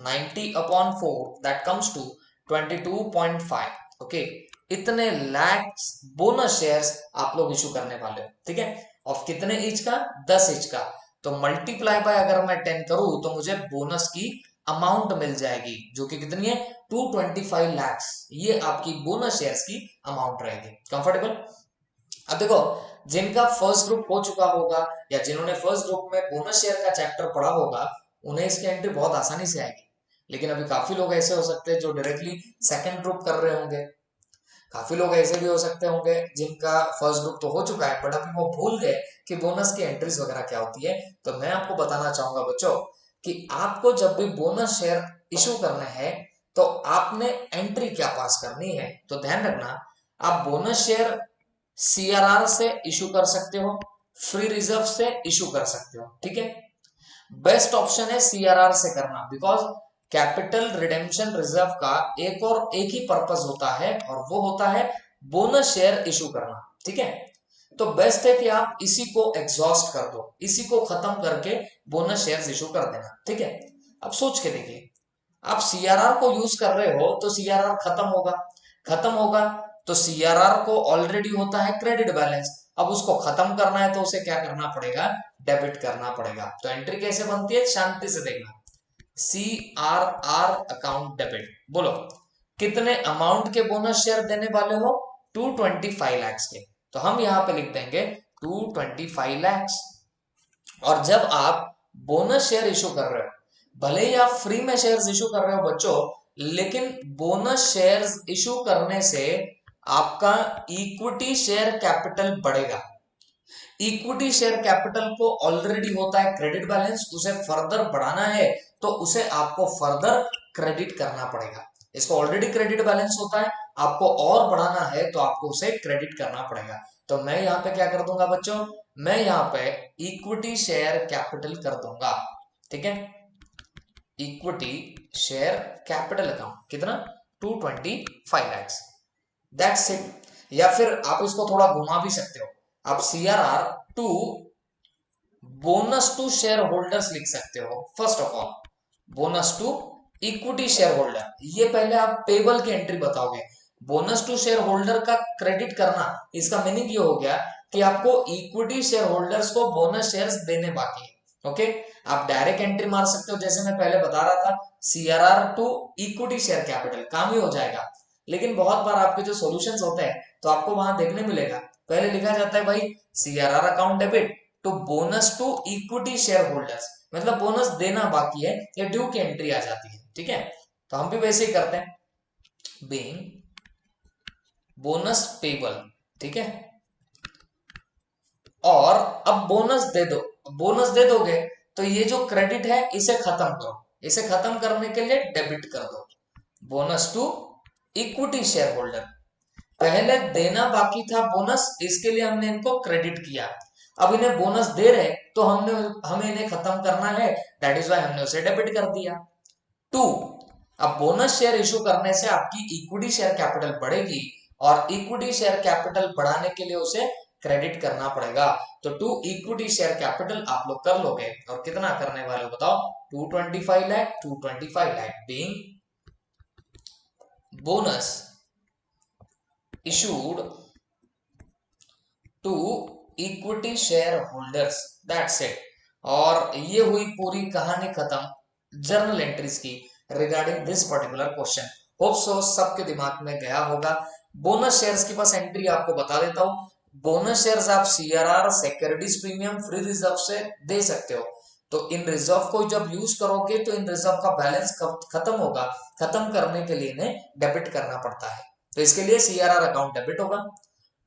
90 upon 4 that comes to 22.5। Okay, इतने लैक्स बोनस शेयर्स आप लोग इशू करने वाले हो। ठीक है, ऑफ कितने ईच का? 10 ईच का। तो मल्टीप्लाई बाय अगर मैं 10 करूं तो मुझे बोनस की अमाउंट मिल जाएगी, जो कि कितनी है? 225 लैक्स। ये आपकी बोनस शेयर्स की अमाउंट रहेगी। कंफर्टेबल? अब देखो, जिनका फर्स्ट ग्रुप हो चुका होगा या जिन्होंने फर्स्ट ग्रुप में बोनस शेयर का चैप्टर पढ़ा होगा, उन्हें इसकी एंट्री बहुत आसानी से आएगी। लेकिन अभी काफी लोग ऐसे हो सकते हैं जो डायरेक्टली सेकंड ग्रुप कर रहे होंगे। काफी लोग ऐसे भी हो सकते होंगे जिनका फर्स्ट ग्रुप तो हो चुका है, बट अभी वो भूल गए कि बोनस की एंट्रीज वगैरह क्या होती है। तो मैं आपको बताना चाहूंगा बच्चों कि आपको जब भी बोनस शेयर इशू करना है तो आपने एंट्री क्या पास करनी है। तो ध्यान रखना, आप बोनस शेयर सीआरआर से इशू कर सकते हो, फ्री रिजर्व से इशू कर सकते हो, ठीक है। बेस्ट ऑप्शन है सीआरआर से करना, बिकॉज कैपिटल रिडेम्पशन रिजर्व का एक ही पर्पस होता है और वो होता है बोनस शेयर इशू करना, ठीक है। तो बेस्ट है कि आप इसी को एग्जॉस्ट कर दो, इसी को खत्म करके बोनस शेयर इशू कर देना, ठीक है। अब सोच के देखिए, आप सीआरआर को यूज कर रहे हो तो सीआरआर खत्म होगा तो सीआरआर को ऑलरेडी होता है क्रेडिट बैलेंस, अब उसको खत्म करना है तो उसे क्या करना पड़ेगा, डेबिट करना पड़ेगा। तो एंट्री कैसे बनती है, शांति से देखना, C R R account debit. बोलो कितने अमाउंट के बोनस शेयर देने वाले हो, 225 लैक्स के, तो हम यहां पे लिख देंगे 225 लैक्स। और जब आप बोनस शेयर इशू कर रहे हो, भले ही आप फ्री में शेयर्स इशू कर रहे हो बच्चों, लेकिन बोनस शेयर्स इशू करने से आपका इक्विटी शेयर कैपिटल बढ़ेगा। इक्विटी शेयर कैपिटल को ऑलरेडी होता है क्रेडिट बैलेंस, उसे फर्दर बढ़ाना है तो उसे आपको फर्दर क्रेडिट करना पड़ेगा। इसको ऑलरेडी क्रेडिट बैलेंस होता है, आपको और बढ़ाना है तो आपको उसे क्रेडिट करना पड़ेगा। तो मैं यहाँ पे क्या कर दूंगा बच्चों, मैं यहाँ पे इक्विटी शेयर कैपिटल कर दूंगा, ठीक है। इक्विटी शेयर कैपिटल अकाउंट कितना, 225 लैक्स, दैट्स इट। या फिर आप इसको थोड़ा घुमा भी सकते हो, आप CRR to bonus to share holders लिख सकते हो। First of all bonus to equity share holder, ये पहले आप पेबल की एंट्री बताओगे। बोनस टू शेयर होल्डर का क्रेडिट करना, इसका मीनिंग ये हो गया कि आपको इक्विटी शेयर होल्डर्स को बोनस शेयर्स देने बाकी है, ओके। आप डायरेक्ट एंट्री मार सकते हो, जैसे मैं पहले बता रहा था, CRR to equity share capital, काम ही हो जाएगा। लेकिन बहुत बार आपके जो सॉल्यूशंस होते हैं तो आपको वहां देखने मिलेगा, पहले लिखा जाता है भाई CRR account debit to bonus to equity share holders, मतलब बोनस देना बाकी है या ड्यू की एंट्री आ जाती है, ठीक है। तो हम भी वैसे ही करते हैं, बीइंग बोनस पेबल, ठीक है। और अब बोनस दे दोगे तो ये जो क्रेडिट है इसे खत्म करो, इसे खत्म करने के लिए डेबिट कर दो, bonus to equity share holder. पहले देना बाकी था बोनस, इसके लिए हमने इनको क्रेडिट किया, अब इन्हें बोनस दे रहे तो हमें इन्हें खत्म करना है, दैट इज वाई हमने उसे डेबिट कर दिया। टू, अब बोनस शेयर इशू करने से आपकी इक्विटी शेयर कैपिटल बढ़ेगी और इक्विटी शेयर कैपिटल बढ़ाने के लिए उसे क्रेडिट करना पड़ेगा। तो टू इक्विटी शेयर कैपिटल आप लोग कर लोगे, और कितना करने वाले हो बताओ, 225 lakh, 225 lakh being bonus issued to equity share holders, that's it. और ये हुई पूरी कहानी खत्म जर्नल एंट्रीज की regarding this particular question. Hope so सबके दिमाग में गया होगा। बोनस शेयर्स की बस एंट्री आपको बता देता हूं, बोनस शेयर्स आप CRR, securities premium, free reserve से दे सकते हो। तो इन रिजर्व को जब यूज करोगे तो इन रिजर्व का बैलेंस खत्म होगा, खत्म करने के लिए इन्हें डेबिट करना पड़ता है, तो इसके लिए सीआरआर अकाउंट डेबिट होगा।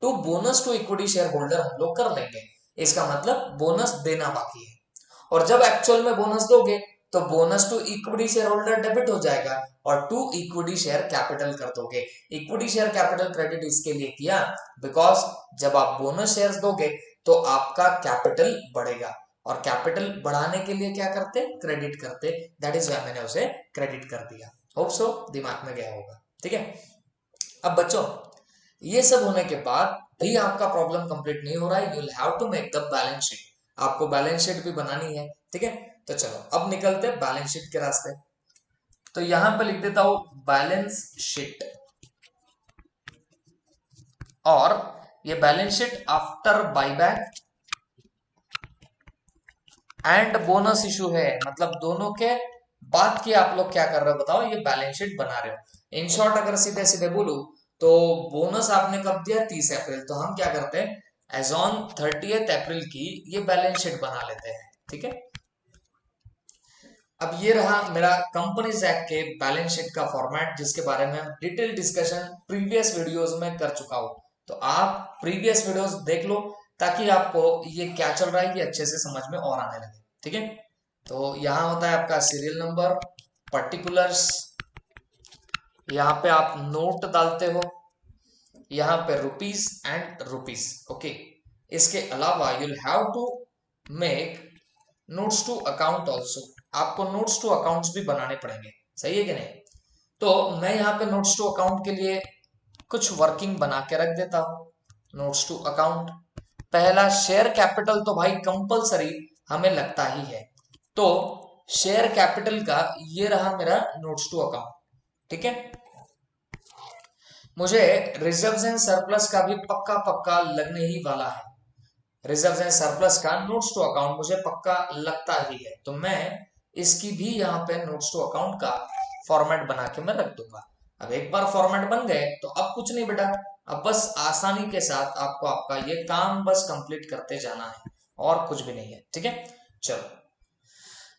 तो bonus to equity share holder हम लोग कर लेंगे, इसका मतलब बोनस देना बाकी है। और जब एक्चुअल में बोनस दोगे तो bonus to equity share holder debit हो जाएगा और टू इक्विटी शेयर कैपिटल कर दोगे। इक्विटी शेयर कैपिटल क्रेडिट इसके लिए किया बिकॉज जब आप बोनस शेयर्स दोगे तो आपका कैपिटल बढ़ेगा, और कैपिटल बढ़ाने के लिए क्या करते, क्रेडिट करते, दैट इज व्हाई मैंने उसे क्रेडिट कर दिया। होप सो दिमाग में गया होगा, ठीक है। अब बच्चों ये सब होने के बाद भी आपका प्रॉब्लम कंप्लीट नहीं हो रहा है, you will have to make the balance sheet, आपको बैलेंस शीट भी बनानी है, ठीक है। तो चलो अब निकलते हैं बैलेंस शीट के रास्ते। तो यहां पे लिख देता हूं बैलेंस शीट, और ये balance sheet after buyback and bonus issue है, मतलब दोनों के बाद की आप लोग क्या कर रहे हो बताओ, ये बैलेंस शीट बना रहे हो। इन शॉर्ट अगर सीधे सीधे बोलूं तो बोनस आपने कब दिया, 30 अप्रैल, तो हम क्या करते हैं एज ऑन 30 अप्रैल की ये बैलेंस शीट बना लेते हैं, ठीक है। अब ये रहा मेरा कंपनीज एक्ट के बैलेंस शीट का फॉर्मेट, जिसके बारे में डिटेल डिस्कशन प्रीवियस वीडियोस में कर चुका हूं, तो आप प्रीवियस वीडियोस देख लो ताकि आपको ये क्या चल रहा है ये अच्छे से समझ में और आने लगे, ठीक है। तो यहाँ होता है आपका सीरियल नंबर, पर्टिकुलर्स, यहाँ पे आप नोट डालते हो, यहाँ pay rupees and rupees. Okay, इसके अलावा you'll have to make notes to account also. आपको नोट्स टू अकाउंट्स भी बनाने पड़ेंगे, सही है कि नहीं? तो मैं यहाँ पे नोट्स टू अकाउंट के लिए कुछ वर्किंग बना के रख देता हूं। नोट्स टू अकाउंट, पहला शेयर कैपिटल तो भाई कंपलसरी हमें लगता ही है, तो शेयर कैपिटल का ये रहा मेरा नोट्स टू अकाउंट। ठीक है, मुझे रिजर्व्स एंड सरप्लस का भी पक्का पक्का लगने ही वाला है। रिजर्व्स एंड सरप्लस का नोट्स टू अकाउंट मुझे पक्का लगता ही है, तो मैं इसकी भी यहाँ पे नोट्स टू अकाउंट का फॉर्मेट बना के मैं रख दूंगा। अब एक बार फॉर्मेट बन गए तो अब कुछ नहीं बेटा, अब बस आसानी के साथ आपको आपका ये काम बस कंप्लीट करते जाना है और कुछ भी नहीं है। ठीक है, चलो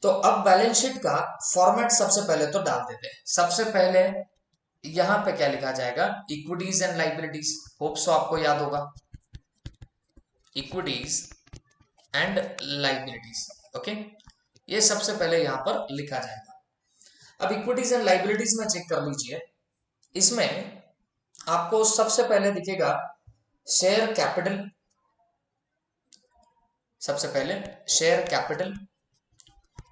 तो अब बैलेंस शीट का फॉर्मेट सबसे पहले तो डाल देते हैं। सबसे पहले यहां पे क्या लिखा जाएगा, equities and liabilities. Hope so आपको याद होगा, इक्विटीज एंड लाइबिलिटीज। ओके, ये सबसे पहले यहां पर लिखा जाएगा। अब इक्विटीज एंड लाइबिलिटीज में चेक कर लीजिए, इसमें आपको सबसे पहले दिखेगा शेयर कैपिटल। सबसे पहले शेयर कैपिटल,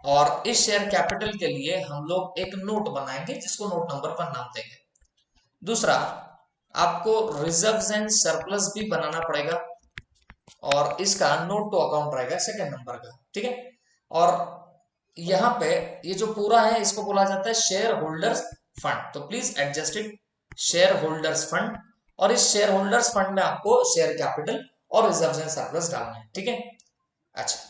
और इस शेयर कैपिटल के लिए हम लोग एक नोट बनाएंगे जिसको नोट नंबर 1 नाम देंगे। दूसरा, आपको रिजर्व्स एंड सरप्लस भी बनाना पड़ेगा और इसका नोट टू अकाउंट रहेगा सेकंड नंबर का। ठीक है, और यहाँ पे ये जो पूरा है इसको बोला जाता है शेयर होल्डर्स फंड, तो please adjust it, share holders fund. और इस शेयर होल्डर्स फंड में आपको शेयर कैपिटल और रिजर्व्स एंड सरप्लस डालना है। ठीक है, अच्छा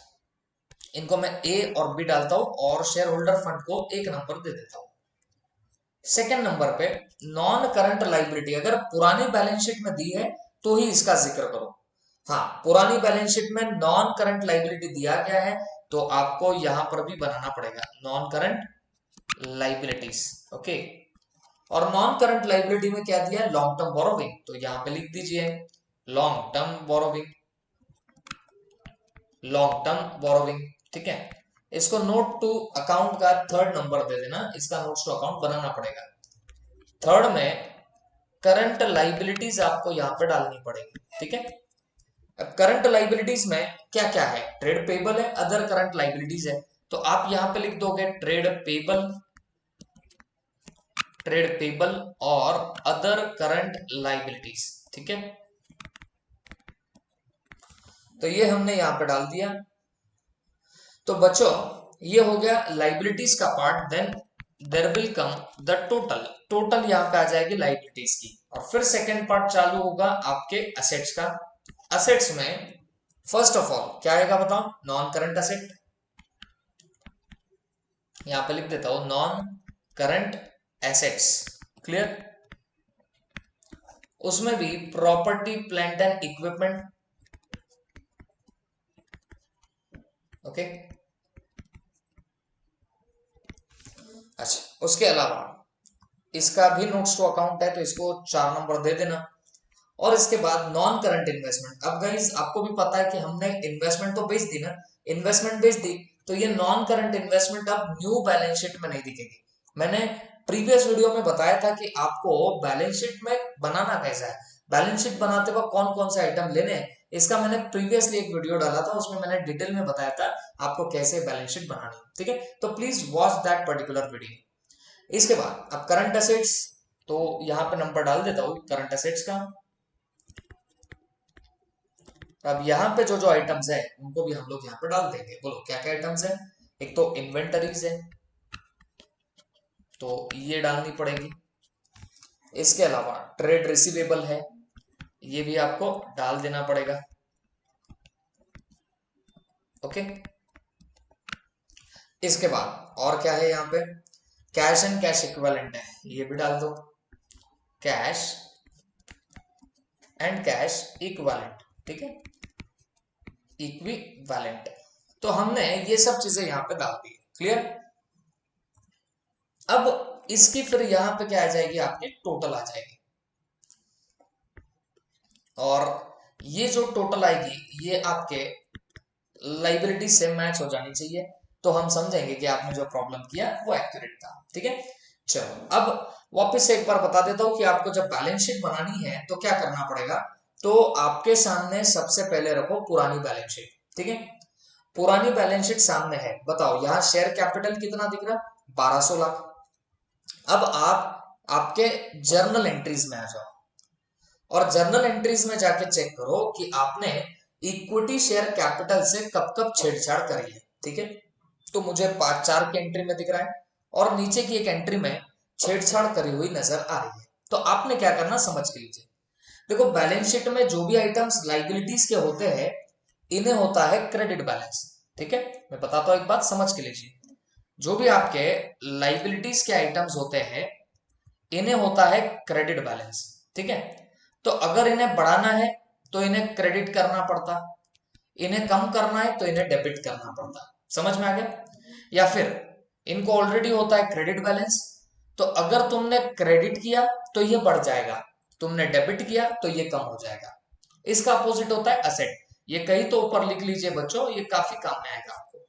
इनको मैं ए और बी डालता हूं और शेयर होल्डर फंड को एक नंबर दे देता हूं। सेकेंड नंबर पे नॉन करंट लाइबिलिटी, अगर पुरानी बैलेंस शीट में दी है तो ही इसका जिक्र करो। हाँ, पुरानी बैलेंस शीट में नॉन करंट लाइबिलिटी दिया गया है तो आपको यहां पर भी बनाना पड़ेगा नॉन करंट लाइबिलिटीज। ओके, और नॉन करंट लाइबिलिटी में क्या दिया है, लॉन्ग टर्म बोरोविंग, तो यहां पे लिख दीजिए long term borrowing, long term borrowing. ठीक है, इसको नोट टू अकाउंट का थर्ड नंबर दे देना, इसका नोट्स टू अकाउंट बनाना पड़ेगा। थर्ड में करंट लाइबिलिटीज आपको यहां पे डालनी पड़ेगी। ठीक है, अब करंट लाइबिलिटीज में क्या क्या है, ट्रेड पेबल है, अदर करंट लाइबिलिटीज है, तो आप यहां पे लिख दोगे ट्रेड पेबल, ट्रेड पेबल और अदर करंट लाइबिलिटीज। ठीक है, तो ये हमने यहां पे डाल दिया। तो बच्चों ये हो गया लाइबिलिटीज का पार्ट। Then there will come the total, total यहां पे आ जाएगी लाइबिलिटीज की, और फिर सेकंड पार्ट चालू होगा आपके असेट्स का। असेट्स में फर्स्ट ऑफ ऑल क्या आएगा बताओ, नॉन करंट असेट, यहां पे लिख देता हूं नॉन करंट एसेट्स। क्लियर, उसमें भी property plant and equipment. Okay, अच्छा उसके अलावा इसका भी नोट्स टू अकाउंट है तो इसको 4 नंबर दे देना। और इसके बाद नॉन करंट इन्वेस्टमेंट। अब गाइस आपको भी पता है कि हमने इन्वेस्टमेंट तो बेच दी ना, इन्वेस्टमेंट बेच दी, तो ये नॉन करंट इन्वेस्टमेंट अब न्यू बैलेंस शीट में नहीं दिखेगी। मैंने प्रीवियस वीडियो में बताया था कि आपको बैलेंस शीट में बनाना कैसा है, बैलेंस शीट बनाते वक्त कौन कौन से आइटम लेने हैं, इसका मैंने प्रीवियसली एक वीडियो डाला था, उसमें मैंने डिटेल में बताया था आपको कैसे बैलेंस शीट बनानी है। ठीक है, तो please watch that particular video. इसके बाद अब करंट असेट्स, तो यहाँ पे नंबर डाल देता हूँ करंट असेट्स का। अब यहाँ पे जो जो आइटम्स है उनको भी हम लोग यहाँ पे डाल देंगे। बोलो क्या क्या आइटम्स है, एक तो इन्वेंटरीज है तो ये डालनी पड़ेगी। इसके अलावा ट्रेड रिसीवेबल है, ये भी आपको डाल देना पड़ेगा। ओके, इसके बाद और क्या है, यहाँ पे कैश एंड कैश इक्विवेलेंट है, ये भी डाल दो, कैश एंड कैश इक्विवेलेंट। ठीक है, इक्विवेलेंट, तो हमने ये सब चीजें यहाँ पे डाल दी। क्लियर, अब इसकी फिर यहां पे क्या आ जाएगी, आपकी टोटल आ जाएगी, और ये जो टोटल आएगी ये आपके लाइबिलिटी से मैच हो जानी चाहिए, तो हम समझेंगे कि आपने जो प्रॉब्लम किया वो एक्यूरेट था। ठीक है, चलो अब वापस से एक बार बता देता हूं कि आपको जब बैलेंस शीट बनानी है तो क्या करना पड़ेगा। तो आपके सामने सबसे पहले रखो पुरानी बैलेंस शीट, ठीक है। पुरानी बैलेंस शीट सामने है, बताओ यहाँ शेयर कैपिटल कितना दिख रहा, 1200 लाख। अब आप आपके जर्नल एंट्रीज में आ जाओ और जर्नल एंट्रीज में जाके चेक करो कि आपने इक्विटी शेयर कैपिटल से कब कब छेड़छाड़ करी है, ठीक है। तो मुझे 5-4 की एंट्री में दिख रहा है और नीचे की एक एंट्री में छेड़छाड़ करी हुई नजर आ रही है। तो आपने क्या करना समझ के लीजिए। देखो बैलेंस शीट में जो भी आइटम्स लाइबिलिटीज के होते हैं इन्हें होता है क्रेडिट बैलेंस, ठीक है। मैं बताता हूं, एक बात समझ के लीजिए। जो भी आपके लाइबिलिटीज के आइटम्स होते हैं इन्हें होता है क्रेडिट बैलेंस, ठीक है। तो अगर इन्हें बढ़ाना है तो इन्हें क्रेडिट करना पड़ता, इन्हें कम करना है तो इन्हें डेबिट करना पड़ता। समझ में आ गया। या फिर इनको ऑलरेडी होता है क्रेडिट बैलेंस, तो अगर तुमने क्रेडिट किया तो ये बढ़ जाएगा, तुमने डेबिट किया तो ये कम हो जाएगा। इसका अपोजिट होता है असेट। ये कहीं तो ऊपर लिख लीजिए बच्चों, ये काफी काम में आएगा आपको।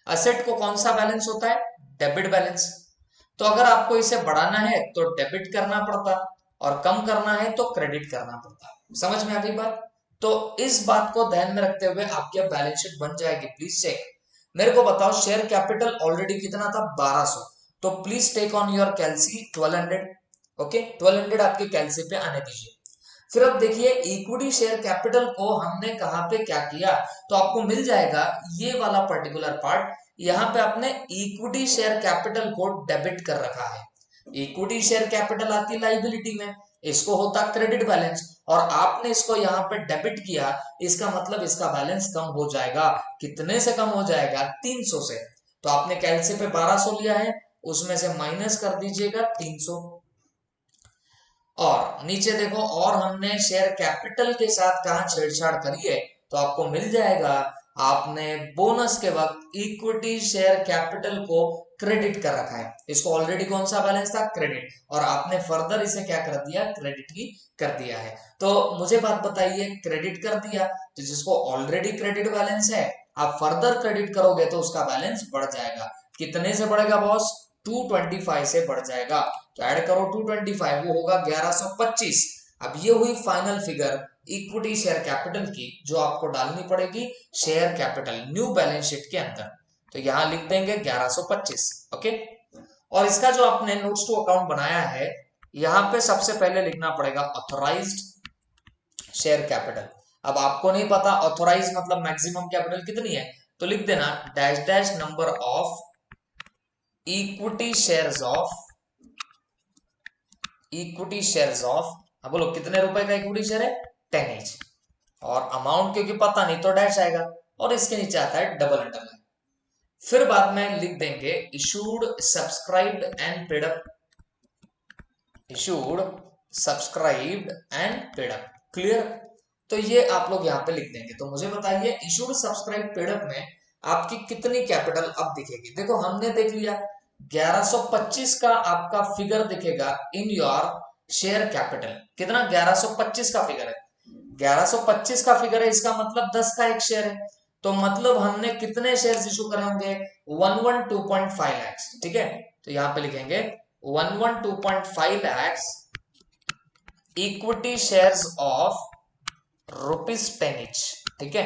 असेट को कौन सा बैलेंस होता है, डेबिट बैलेंस। तो अगर आपको इसे बढ़ाना है तो डेबिट करना पड़ता और कम करना है तो क्रेडिट करना पड़ता। समझ में आ गई बात। तो इस बात को ध्यान में रखते हुए आपकी बैलेंस शीट बन जाएगी। Please check. मेरे को बताओ शेयर कैपिटल ऑलरेडी कितना था, 1200। तो please take on your calci 1200। Okay, 1200 आपके कैलसी पे आने दीजिए। फिर अब देखिए इक्विटी शेयर कैपिटल को हमने कहां पे क्या किया, तो आपको मिल जाएगा ये वाला पर्टिकुलर पार्ट। यहाँ पे आपने इक्विटी शेयर कैपिटल को डेबिट कर रखा है। इक्विटी शेयर कैपिटल आती है लाइबिलिटी में, इसको होता क्रेडिट बैलेंस, और आपने इसको यहाँ पे डेबिट किया। इसका मतलब इसका बैलेंस कम हो जाएगा। कितने से कम हो जाएगा, 300 से। तो आपने कैलसी पे 1200 लिया है, उसमें से माइनस कर दीजिएगा 300। और नीचे देखो, और हमने शेयर कैपिटल के साथ कहा छेड़छाड़ करी है, तो आपको मिल जाएगा आपने बोनस के वक्त इक्विटी शेयर कैपिटल को क्रेडिट कर रखा है। इसको ऑलरेडी कौन सा बैलेंस था, क्रेडिट, और आपने फर्दर इसे क्या कर दिया, क्रेडिट ही कर दिया है। तो मुझे बात बताइए, क्रेडिट कर दिया तो जिसको ऑलरेडी क्रेडिट बैलेंस है आप फर्दर क्रेडिट करोगे तो उसका बैलेंस बढ़ जाएगा। कितने से बढ़ेगा बॉस, 225 से बढ़ जाएगा। तो ऐड करो 225, वो होगा 1125। अब ये हुई final figure equity share capital की, जो आपको डालनी पड़ेगी share capital new balance sheet के अंदर। तो यहां लिख देंगे 1125। ओके, और इसका जो आपने नोट्स टू अकाउंट बनाया है, यहां पे सबसे पहले लिखना पड़ेगा ऑथोराइज्ड शेयर कैपिटल। अब आपको नहीं पता ऑथोराइज मतलब मैक्सिमम कैपिटल कितनी है, तो लिख देना dash dash number of equity shares of, equity shares of, अब बोलो कितने रुपए का इक्विटी शेयर है, 10 each। और अमाउंट क्योंकि पता नहीं तो डैश आएगा, और इसके नीचे आता है डबल अंडरलाइन। फिर बाद में लिख देंगे issued subscribed and paid up, issued subscribed and paid up. Clear. तो ये आप लोग यहाँ पे लिख देंगे। तो मुझे बताइए इशूड सब्सक्राइब पेड अप में आपकी कितनी कैपिटल अब दिखेगी। देखो हमने देख लिया 1125 का आपका फिगर दिखेगा इन योर शेयर कैपिटल। कितना, 1125 का फिगर है। 1125 का फिगर है, इसका मतलब 10 का एक शेयर है। तो मतलब हमने कितने शेयर इशू करे होंगे, 112.5 लाख। ठीक है, तो यहां पे लिखेंगे 112.5 lakh equity shares of ₹10 each। ठीक है,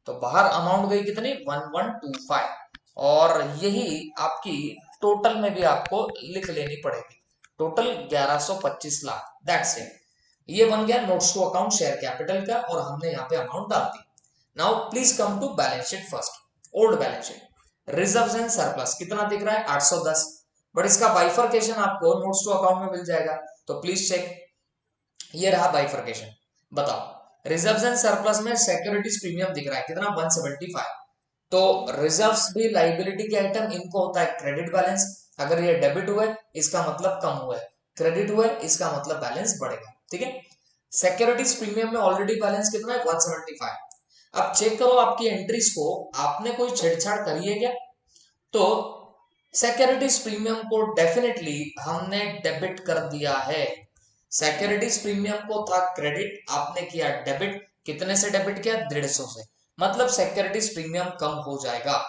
तो बाहर अमाउंट गई कितनी, 1125, और यही आपकी टोटल में भी आपको लिख लेनी पड़ेगी। Total 1125 lakh, that's it. ये बन गया notes to account share capital का, और हमने यहाँ पे अमाउंट डाल दी। Now please come to balance sheet first. Old balance sheet reserves and surplus कितना दिख रहा है, 810, बट इसका बाइफर्केशन आपको नोट्स टू अकाउंट में मिल जाएगा। तो प्लीज चेक, ये रहा बाइफर्केशन। बताओ रिजर्व्स एंड सरप्लस में सिक्योरिटीज प्रीमियम दिख रहा है कितना, 175। तो रिजर्व्स भी लाइबिलिटी के आइटम, इनको होता है क्रेडिट बैलेंस। अगर ये डेबिट हुए इसका मतलब कम हुआ है, क्रेडिट हुए इसका मतलब बैलेंस बढ़ेगा। ठीक है, सिक्योरिटीज प्रीमियम में ऑलरेडी बैलेंस कितना है, 175। अब चेक करो आपकी एंट्रीज को, आपने कोई छेड़छाड़ करी है क्या। तो सिक्योरिटीज प्रीमियम को डेफिनेटली हमने डेबिट कर दिया है। सिक्योरिटीज प्रीमियम को था क्रेडिट, आपने किया डेबिट। कितने से डेबिट किया, 150 से, मतलब सिक्योरिटीज प्रीमियम कम हो जाएगा।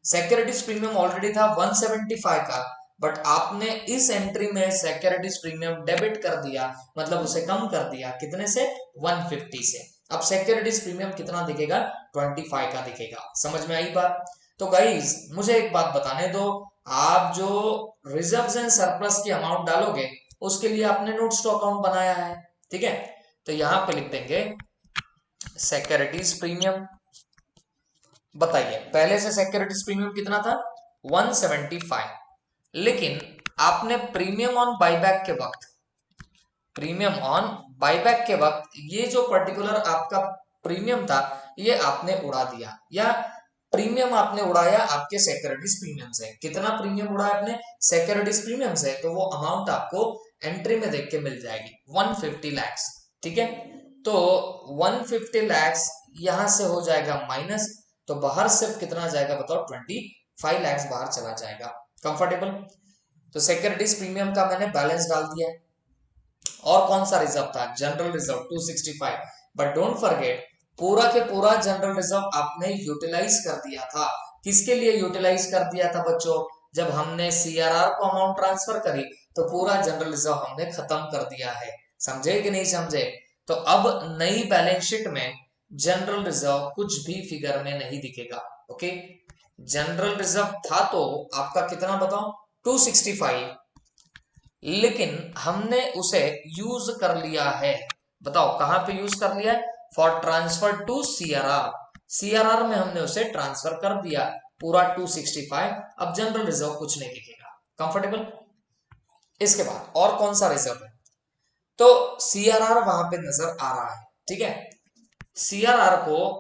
सिक्योरिटीज प्रीमियम ऑलरेडी था 175 का, बट आपने इस एंट्री में सिक्योरिटीज प्रीमियम डेबिट कर दिया, मतलब उसे कम कर दिया, कितने से 150 से। अब सिक्योरिटीज प्रीमियम कितना दिखेगा, 25 का दिखेगा। समझ में आई बात। तो गाइस मुझे एक बात बताने दो, आप जो रिजर्व्स एंड सरप्लस की अमाउंट डालोगे उसके लिए आपने नोट्स टू अकाउंट बनाया है, ठीक है। तो यहां पे लिख देंगे सिक्योरिटीज प्रीमियम। बताइए पहले से सिक्योरिटीज प्रीमियम कितना था, 175, लेकिन आपने प्रीमियम ऑन बायबैक के वक्त, प्रीमियम ऑन बायबैक के वक्त ये जो पर्टिकुलर आपका प्रीमियम था ये आपने उड़ा दिया, या प्रीमियम आपने उड़ाया आपके सिक्योरिटीज प्रीमियम से। कितना प्रीमियम उड़ाया आपने सिक्योरिटीज प्रीमियम से, तो वो अमाउंट आपको एंट्री में देख के मिल जाएगी 150 लैक्स, ठीक है। तो 150 लैक्स यहां से हो जाएगा माइनस, तो बाहर सिर्फ कितना जाएगा बताओ, 25 लैक्स बाहर चला जाएगा। कंफर्टेबल। तो सिक्योरिटीज प्रीमियम का मैंने बैलेंस डाल दिया है। और कौन सा रिजर्व था, general reserve 265, but don't forget पूरा के पूरा जनरल रिजर्व आपने यूटिलाइज कर दिया था। किसके लिए यूटिलाइज कर दिया था बच्चों, जब हमने सीआरआर को अमाउंट ट्रांसफर करी तो पूरा जनरल रिजर्व हमने खत्म कर दिया है। समझे कि नहीं समझे। तो अब नई बैलेंस शीट में जनरल रिजर्व कुछ भी फिगर में नहीं दिखेगा। ओके, जनरल रिजर्व था तो आपका कितना बताओ, 265, लेकिन हमने उसे यूज कर लिया है। बताओ कहां पे यूज कर लिया है, for transfer to CRR. CRR में हमने उसे ट्रांसफर कर दिया पूरा 265। अब जनरल रिजर्व कुछ नहीं दिखेगा। कंफर्टेबल। इसके बाद और कौन सा रिजर्व है, तो सीआरआर वहां पे नजर आ रहा है, ठीक है। सीआरआर को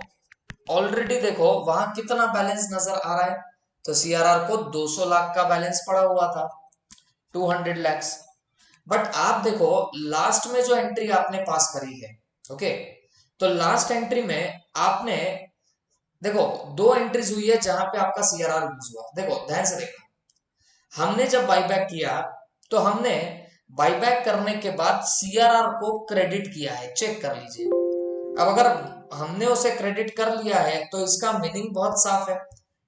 ऑलरेडी देखो वहां कितना बैलेंस नजर आ रहा है, तो सीआरआर को 200 लाख का बैलेंस पड़ा हुआ था, 200 लैक्स। बट आप देखो लास्ट में जो एंट्री आपने पास करी है, ओके, तो लास्ट एंट्री में आपने देखो दो एंट्रीज हुई है जहां पे आपका सीआरआर यूज हुआ। देखो ध्यान से देखो, हमने जब बाईबैक किया तो हमने बाईबैक करने के बाद सीआरआर को क्रेडिट किया है, चेक कर लीजिए। अब अगर हमने उसे क्रेडिट कर लिया है तो इसका मीनिंग बहुत साफ है।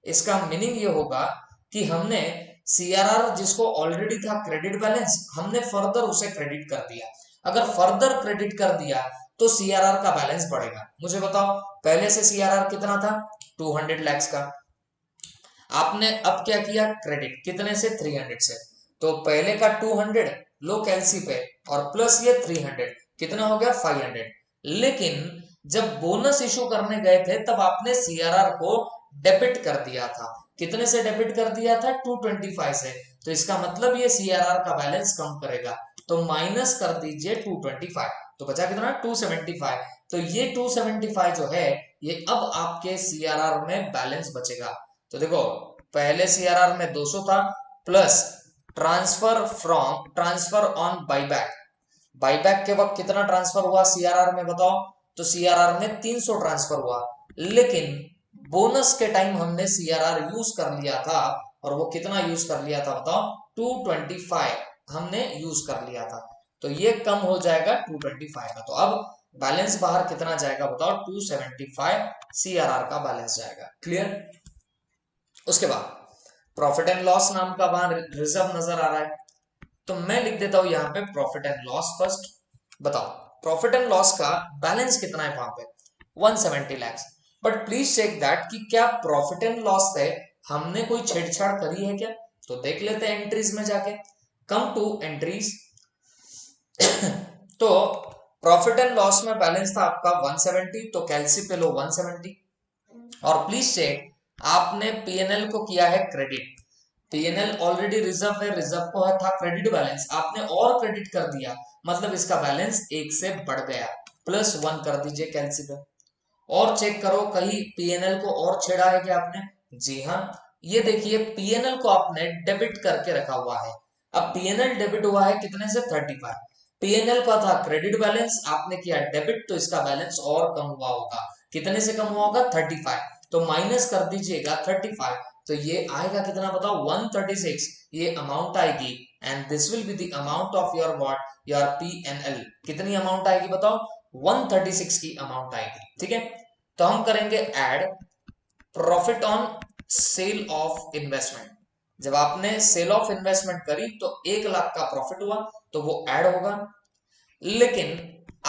इसका मीनिंग ये होगा कि हमने सीआरआर जिसको ऑलरेडी था क्रेडिट बैलेंस, हमने फर्दर उसे क्रेडिट कर दिया। अगर फर्दर क्रेडिट कर दिया तो सीआरआर का बैलेंस बढ़ेगा। मुझे बताओ पहले से सीआरआर कितना था, 200 लैक्स का। आपने अब क्या किया, क्रेडिट कितने से, 300 से। तो पहले का 200 लो कैलसी पे और प्लस ये 300, कितना हो गया 500। लेकिन जब बोनस इशू करने गए थे तब आपने सीआरआर को डेबिट कर दिया था। कितने से डेबिट कर दिया था, 225 से। तो इसका मतलब ये सीआरआर का बैलेंस कम करेगा, तो माइनस कर दीजिए 225, तो बचा कितना 275। तो ये 275 जो है ये अब आपके सीआरआर में बैलेंस बचेगा। तो देखो पहले सीआरआर में 200 था, plus transfer on buyback, buyback के वक्त कितना ट्रांसफर हुआ सीआरआर में बताओ, तो सीआरआर में 300 ट्रांसफर हुआ। लेकिन बोनस के टाइम हमने सीआरआर यूज कर लिया था, और वो कितना यूज कर लिया था बताओ, 225 हमने यूज कर लिया था। तो ये कम हो जाएगा 225 का। तो अब बैलेंस बाहर कितना जाएगा बताओ, 275 सीआरआर का बैलेंस जाएगा। क्लियर। उसके बाद प्रॉफिट एंड लॉस नाम का वहां रिजर्व नजर आ रहा है, तो मैं लिख देता हूं यहां पे प्रॉफिट एंड लॉस फर्स्ट। बताओ प्रॉफिट एंड लॉस का बैलेंस कितना है वहां पे, 170 lakhs. But please check that कि क्या प्रॉफिट एंड लॉस से हमने कोई छेड़छाड़ करी है क्या, तो देख लेते हैं एंट्रीज में जाके। Come to entries. तो प्रॉफिट एंड लॉस में बैलेंस था आपका 170, तो कैलसी पे लो 170। और प्लीज चेक आपने पीएनएल को किया है क्रेडिट, पीएनएल ऑलरेडी रिजर्व है, रिजर्व को था क्रेडिट बैलेंस, आपने और क्रेडिट कर दिया, मतलब इसका बैलेंस 1 से बढ़ गया, +1 कर दीजिए कैलसी पे। और चेक करो कहीं पीएनएल को और छेड़ा है क्या आपने, जी हाँ, ये देखिए पीएनएल को आपने डेबिट करके रखा हुआ है। अब पीएनएल डेबिट हुआ है कितने से, 35। पीएनएल का था क्रेडिट बैलेंस, आपने किया डेबिट, तो इसका बैलेंस और कम हुआ होगा। कितने से कम हुआ होगा, 35। तो माइनस कर दीजिएगा 35, तो ये आएगा कितना बताओ, 136 ये अमाउंट आएगी। And this will be the amount of your what, your PNL. कितनी अमाउंट आएगी बताओ, 136 की अमाउंट आएगी, ठीक है। तो हम करेंगे add profit on sale of investment. जब आपने सेल ऑफ इन्वेस्टमेंट करी तो 1 लाख का प्रॉफिट हुआ तो वो ऐड होगा। लेकिन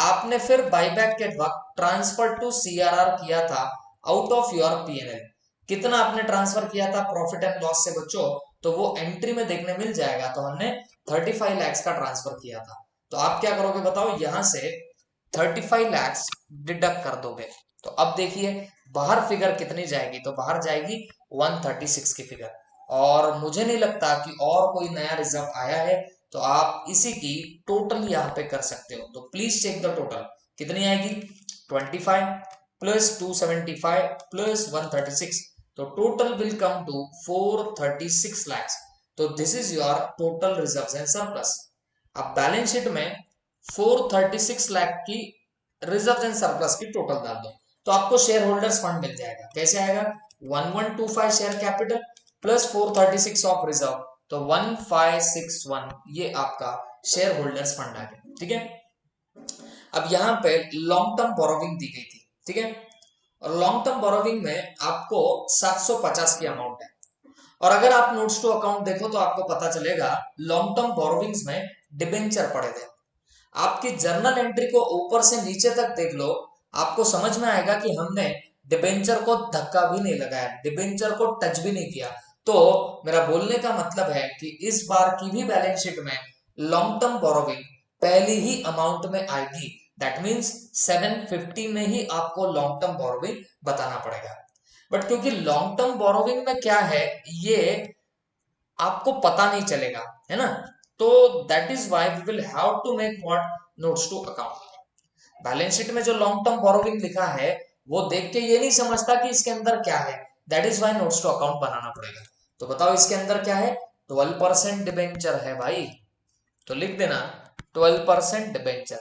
आपने फिर बाईबैक के वक्त ट्रांसफर टू सीआरआर किया था आउट ऑफ योर पीएनएल। कितना आपने ट्रांसफर किया था प्रॉफिट एंड लॉस से बच्चों, तो वो एंट्री में देखने मिल जाएगा। तो हमने 35 लैक्स का ट्रांसफर किया था। तो आप क्या करोगे बताओ, यहां से 35 लैक्स डिडक्ट कर दोगे। तो अब देखिए बाहर फिगर कितनी जाएगी, तो बाहर जाएगी 136 की फिगर। और मुझे नहीं लगता कि और कोई नया रिजर्व आया है, तो आप इसी की टोटल यहाँ पे कर सकते हो। तो प्लीज चेक द टोटल कितनी आएगी, 25 प्लस 275 प्लस 136, तो total will come to 436 lakhs. तो this is your total reserves and surplus. अब बैलेंस शीट में 436 लाख की रिजर्व एंड सरप्लस की टोटल डाल दो, तो आपको शेयर होल्डर्स फंड मिल जाएगा। कैसे आएगा, 1125 share capital plus 436 of reserve, तो 1561 ये आपका शेयर होल्डर्स फंड आ गया। ठीक है, अब यहां पे लॉन्ग टर्म बोरोविंग दी गई थी। ठीक है, और लॉन्ग टर्म बोरोविंग में आपको 750 की अमाउंट है। और अगर आप नोट्स टू अकाउंट देखो तो आपको पता चलेगा लॉन्ग टर्म बोरोविंग्स में डिबेंचर पड़े थे। आपकी जर्नल एंट्री को ऊपर से नीचे तक देख लो, आपको समझ में आएगा कि हमने डिबेंचर को धक्का भी नहीं लगाया, डिबेंचर को टच भी नहीं किया। तो मेरा बोलने का मतलब है कि इस बार की भी बैलेंस शीट में लॉन्ग टर्म बोरोविंग पहली ही अमाउंट में आएगी। दैट मींस 750 में ही आपको लॉन्ग टर्म बोरोविंग बताना पड़ेगा। बट क्योंकि लॉन्ग टर्म बोरोविंग में क्या है, ये आपको पता नहीं चलेगा, है ना। तो that is why we will have to make what, notes to account. Balance sheet में जो लॉन्ग टर्म बोरोविंग लिखा है वो देख के ये नहीं समझता कि इसके अंदर क्या है। That is why notes to account बनाना पड़ेगा। तो बताओ इसके अंदर क्या है, 12% डिबेंचर है भाई। तो लिख देना 12% डिबेंचर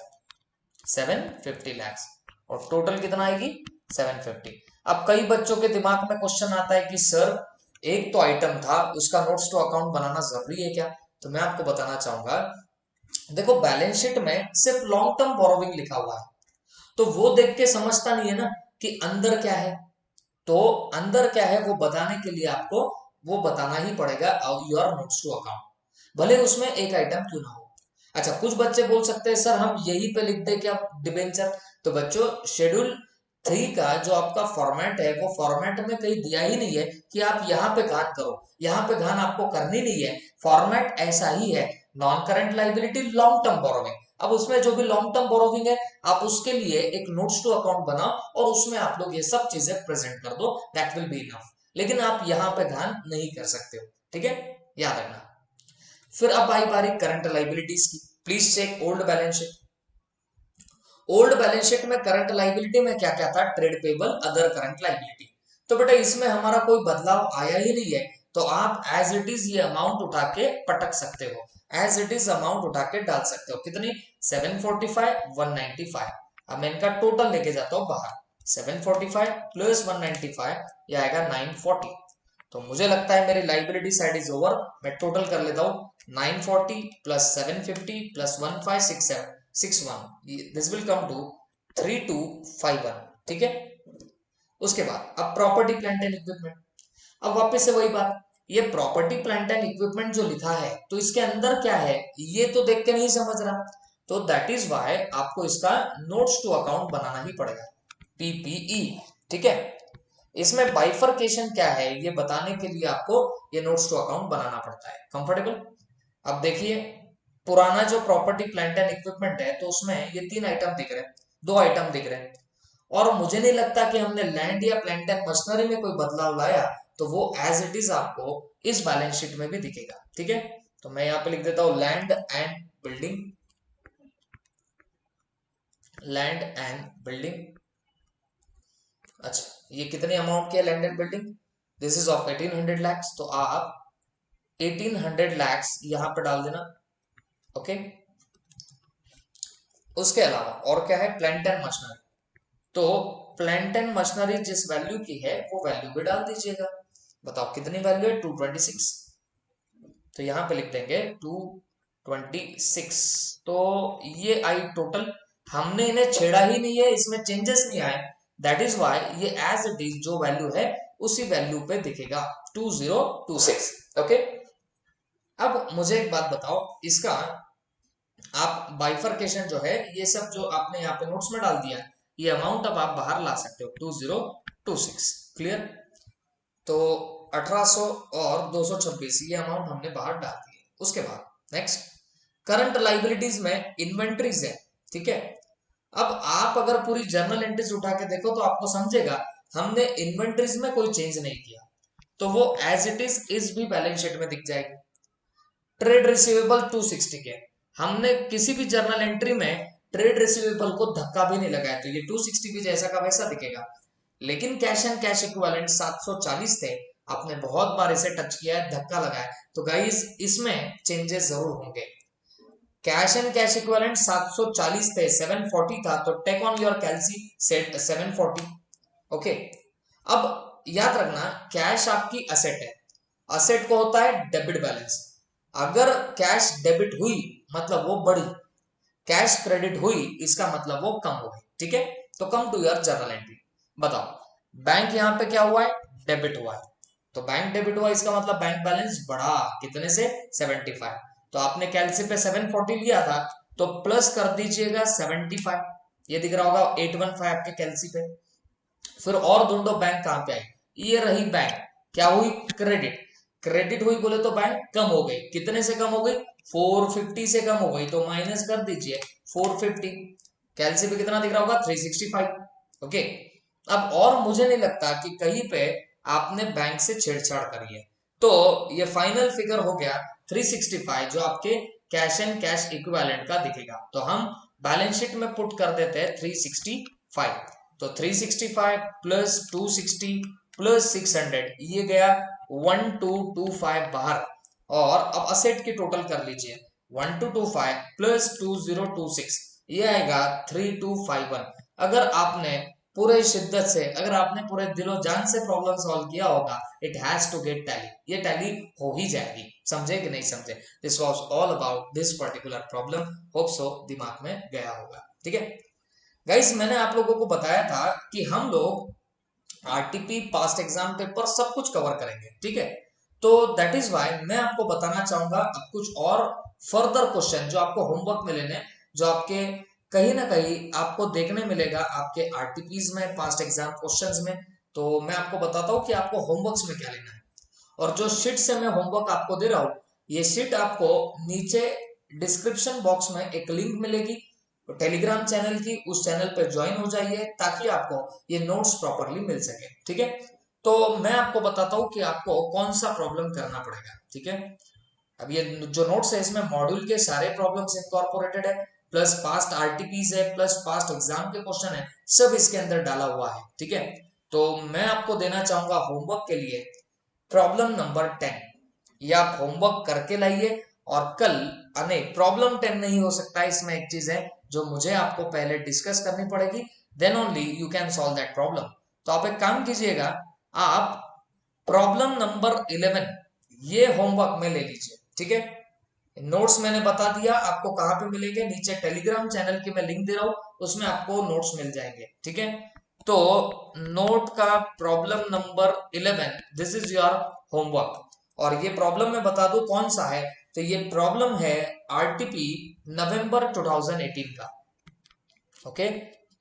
750 लैक्स, और टोटल कितना आएगी 750। अब कई बच्चों के दिमाग में क्वेश्चन आता है कि सर एक तो आइटम था उसका नोट्स टू अकाउंट बनाना जरूरी है क्या। तो मैं आपको बताना चाहूंगा, देखो बैलेंस शीट में सिर्फ लॉन्ग टर्म बोरोविंग लिखा हुआ है, तो वो देख के समझता नहीं है ना कि अंदर क्या है। तो अंदर क्या है वो बताने के लिए आपको वो बताना ही पड़ेगा योर नोट्स टू अकाउंट, भले उसमें एक आइटम क्यों ना हो। अच्छा, कुछ बच्चे बोल सकते हैं सर हम यहीं पे लिख दे क्या डिबेंचर। तो बच्चों शेड्यूल 3 का जो आपका फॉर्मेट है वो फॉर्मेट में कहीं दिया ही नहीं है कि आप यहाँ पे घान करो, यहाँ पे घान आपको करनी नहीं है। फॉर्मेट ऐसा ही है, non current liability long term borrowing. अब उसमें जो भी लॉन्ग टर्म बोरोविंग है आप उसके लिए एक नोट्स टू अकाउंट बनाओ और उसमें आप लोग ये सब चीजें प्रेजेंट कर दो, दैट विल बी इनफ। लेकिन आप यहाँ पे ध्यान नहीं कर सकते हो, ठीक है, याद रखना। फिर अब आई बारी करंट लाइबिलिटीज की। Please check old balance sheet. Old balance sheet में करंट लाइबिलिटी में क्या क्या था, trade payable, other current liability. तो बेटा इसमें हमारा कोई बदलाव आया ही नहीं है, तो आप एज इट इज ये अमाउंट उठा के पटक सकते हो, एज इट इज अमाउंट उठा के डाल सकते हो। कितनी, 745 195। अब मैं इनका टोटल लेके जाता हूं बाहर, 745 प्लस 195 ये आएगा 940। तो मुझे लगता है मेरी लाइबिलिटी साइड इज ओवर। मैं टोटल कर लेता हूं, 940 plus 750 plus 1561, this will come to 3251। ठीक है, उसके बाद अब प्रॉपर्टी प्लांट एंड इक्विपमेंट। अब वापस से वही बात, ये प्रॉपर्टी प्लांट एंड इक्विपमेंट जो लिखा है तो इसके अंदर क्या है ये तो देख के नहीं समझ रहा। तो दैट इज व्हाई आपको इसका नोट्स टू अकाउंट बनाना ही पड़ेगा, पीपीई। ठीक है, इसमें बाइफरकेशन क्या है ये बताने के लिए आपको ये नोट्स टू अकाउंट बनाना पड़ता है। कंफर्टेबल। अब देखिए पुराना जो प्रॉपर्टी प्लांट एंड इक्विपमेंट है तो उसमें ये 3 आइटम दिख रहे हैं, 2 आइटम दिख रहे हैं, और मुझे नहीं लगता कि हमने लैंड या प्लांट एंड मशीनरी में कोई बदलाव लाया। तो वो एज इट इज आपको इस बैलेंस शीट में भी दिखेगा। ठीक है, तो मैं यहाँ पे लिख देता हूं land and building, land and building. अच्छा ये कितनी अमाउंट की है land and building, this is of 1800 lakhs. तो आप 1800 लैक्स यहां पे डाल देना। ओके, उसके अलावा और क्या है, प्लांट एंड मशीनरी। तो प्लांट एंड मशीनरी जिस वैल्यू की है वो वैल्यू भी डाल दीजिएगा। बताओ कितनी वैल्यू है, 226। तो यहां पे लिख देंगे 226। तो ये आई टोटल, हमने इन्हें छेड़ा ही नहीं है, इसमें चेंजेस नहीं आए। दैट इज व्हाई ये एज इट इज जो वैल्यू है उसी वैल्यू पे दिखेगा 2026। ओके, अब मुझे एक बात बताओ, इसका आप बाइफरकेशन जो है, ये सब जो आपने यहाँ पे नोट्स में डाल दिया, ये अमाउंट अब आप बाहर ला सकते हो 2026। क्लियर? तो 1800 और 226 ये अमाउंट हमने बाहर डाल दिए। उसके बाद नेक्स्ट, करंट लाइबिलिटीज में इन्वेंट्रीज है, ठीक है। अब आप अगर पूरी जर्नल एंट्रीज उठा के देखो तो आपको समझेगा हमने इन्वेंट्रीज में कोई चेंज नहीं किया, तो वो एज इट इज भी बैलेंस शीट में दिख जाएगी। ट्रेड रिसीवेबल 260 के, हमने किसी भी जर्नल एंट्री में ट्रेड रिसीवेबल को धक्का भी नहीं लगाया, तो ये 260 भी जैसा का वैसा दिखेगा। लेकिन कैश एंड कैश इक्विवेलेंट 740 थे, आपने बहुत बार इसे टच किया है, धक्का लगाया, तो गाइस इसमें चेंजेस जरूर होंगे। कैश एंड कैश इक्विवेलेंट 740 थे, 740 था, तो take on your calci set 740। Okay, अब याद रखना कैश आपकी असेट है, असेट को होता है डेबिट बैलेंस। अगर कैश डेबिट हुई मतलब वो बढ़ी, कैश क्रेडिट हुई इसका मतलब वो कम हो गई, ठीक है। तो come to your journal entry, बताओ बैंक यहां पे क्या हुआ है, डेबिट हुआ है, तो बैंक डेबिट हुआ इसका मतलब बैंक बैलेंस बढ़ा, कितने से 75। तो आपने कैलसी पे 740 लिया था, तो प्लस कर दीजिएगा 75, ये दिख रहा होगा 815 आपके कैलसी पे। फिर और ढूंढो बैंक कहां पे आई, ये रही बैंक, क्या हुई, क्रेडिट, क्रेडिट हुई बोले तो बैंक कम हो गई, कितने से कम हो गई, 450 से कम हो गई, तो माइनस कर दीजिए 450, कैलसी पे कितना दिख रहा होगा 365। ओके, अब और मुझे नहीं लगता कि कहीं पे आपने बैंक से छेड़छाड़ करी है, तो ये फाइनल फिगर हो गया 365, जो आपके कैश एंड कैश इक्विवेलेंट का दिखेगा। तो हम बैलेंस शीट में पुट कर देते हैं 365, तो 365 प्लस 260 प्लस 600, ये गया 1225 बाहर। और अब असेट की टोटल कर लीजिए, 1225 प्लस 2026, ये आएगा 3251। अगर आपने पूरे शिद्दत से, अगर आपने पूरे दिलो जान से प्रॉब्लम सॉल्व किया होगा, it has to get tally, ये टैली हो ही जाएगी। समझे कि नहीं समझे? This was all about this particular problem, hope so दिमाग में गया होगा, ठीक है। गाइस मैंने आप लोगों को बताया था कि हम लोग आरटीपी पास्ट एग्जाम पेपर सब कुछ कवर करेंगे, ठीक है। तो दैट इज वाई मैं आपको बताना चाहूंगा अब कुछ और फर्दर क्वेश्चन जो आपको होमवर्क में लेने, जो आपके कहीं ना कहीं आपको देखने मिलेगा आपके आरटीपीज में, पास्ट एग्जाम क्वेश्चंस में। तो मैं आपको बताता हूँ कि आपको होमवर्क्स में क्या लेना है। और जो शीट से मैं होमवर्क आपको दे रहा हूँ, ये शीट आपको नीचे डिस्क्रिप्शन बॉक्स में एक लिंक मिलेगी टेलीग्राम चैनल की, उस चैनल पर ज्वाइन हो जाइए ताकि आपको ये नोट्स प्रॉपरली मिल सके, ठीक है। तो मैं आपको बताता हूँ कि आपको कौन सा प्रॉब्लम करना पड़ेगा, ठीक है। अब ये जो नोट्स है इसमें मॉड्यूल के सारे प्रॉब्लम्स इनकॉर्पोरेटेड है, प्लस पास्ट आरटीपीज है, प्लस पास्ट एग्जाम के क्वेश्चन है, सब इसके अंदर डाला हुआ है, ठीक है। तो मैं आपको देना चाहूंगा होमवर्क के लिए प्रॉब्लम नंबर 10, ये आप होमवर्क करके लाइए। और कल नहीं, प्रॉब्लम 10 नहीं हो सकता, इसमें एक चीज है जो मुझे आपको पहले डिस्कस करनी पड़ेगी, then only you can solve that problem. तो आप एक काम कीजिएगा, आप प्रॉब्लम नंबर 11 ये होमवर्क में ले लीजिए, ठीक है। नोट्स मैंने बता दिया आपको कहां पे मिलेंगे, नीचे टेलीग्राम चैनल की मैं लिंक दे रहा हूं, उसमें आपको नोट्स मिल जाएंगे, ठीक है। तो नोट का problem number 11, this is your homework. और ये प्रॉब्लम मैं बता दूं कौन सा है, तो ये प्रॉब्लम है आरटीपी नवंबर 2018 का। ओके,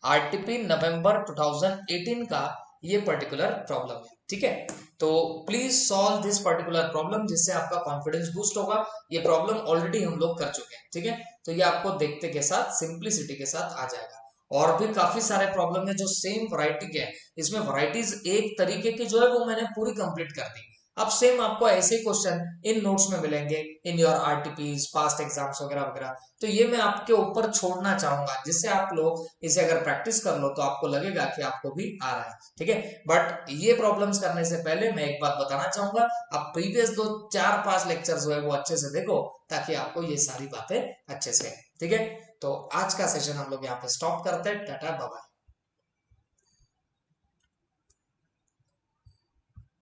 आरटीपी नवंबर 2018 का ये पर्टिकुलर प्रॉब्लम है, ठीक है। तो please solve this particular problem, जिससे आपका कॉन्फिडेंस बूस्ट होगा। ये प्रॉब्लम ऑलरेडी हम लोग कर चुके हैं, ठीक है। तो ये आपको देखते के साथ सिंप्लिसिटी के साथ आ जाएगा। और भी काफी सारे प्रॉब्लम है जो सेम वैरायटी के हैं, इसमें वैरायटीज एक तरीके की जो है वो मैंने पूरी कंप्लीट कर दी। अब सेम आपको ऐसे क्वेश्चन इन नोट्स में मिलेंगे in your RTPs, past exams वगैरह वगैरह। तो ये मैं आपके ऊपर छोड़ना चाहूंगा, जिससे आप लोग इसे अगर प्रैक्टिस कर लो तो आपको लगेगा कि आपको भी आ रहा है, ठीक है। बट ये प्रॉब्लम्स करने से पहले मैं एक बात बताना चाहूंगा, आप प्रीवियस 2 4 5 लेक्चर जो है वो अच्छे से देखो, ताकि आपको ये सारी बातें अच्छे से, ठीक है। तो आज का सेशन हम लोग यहाँ पे स्टॉप करते हैं, टाटा बाय बाय।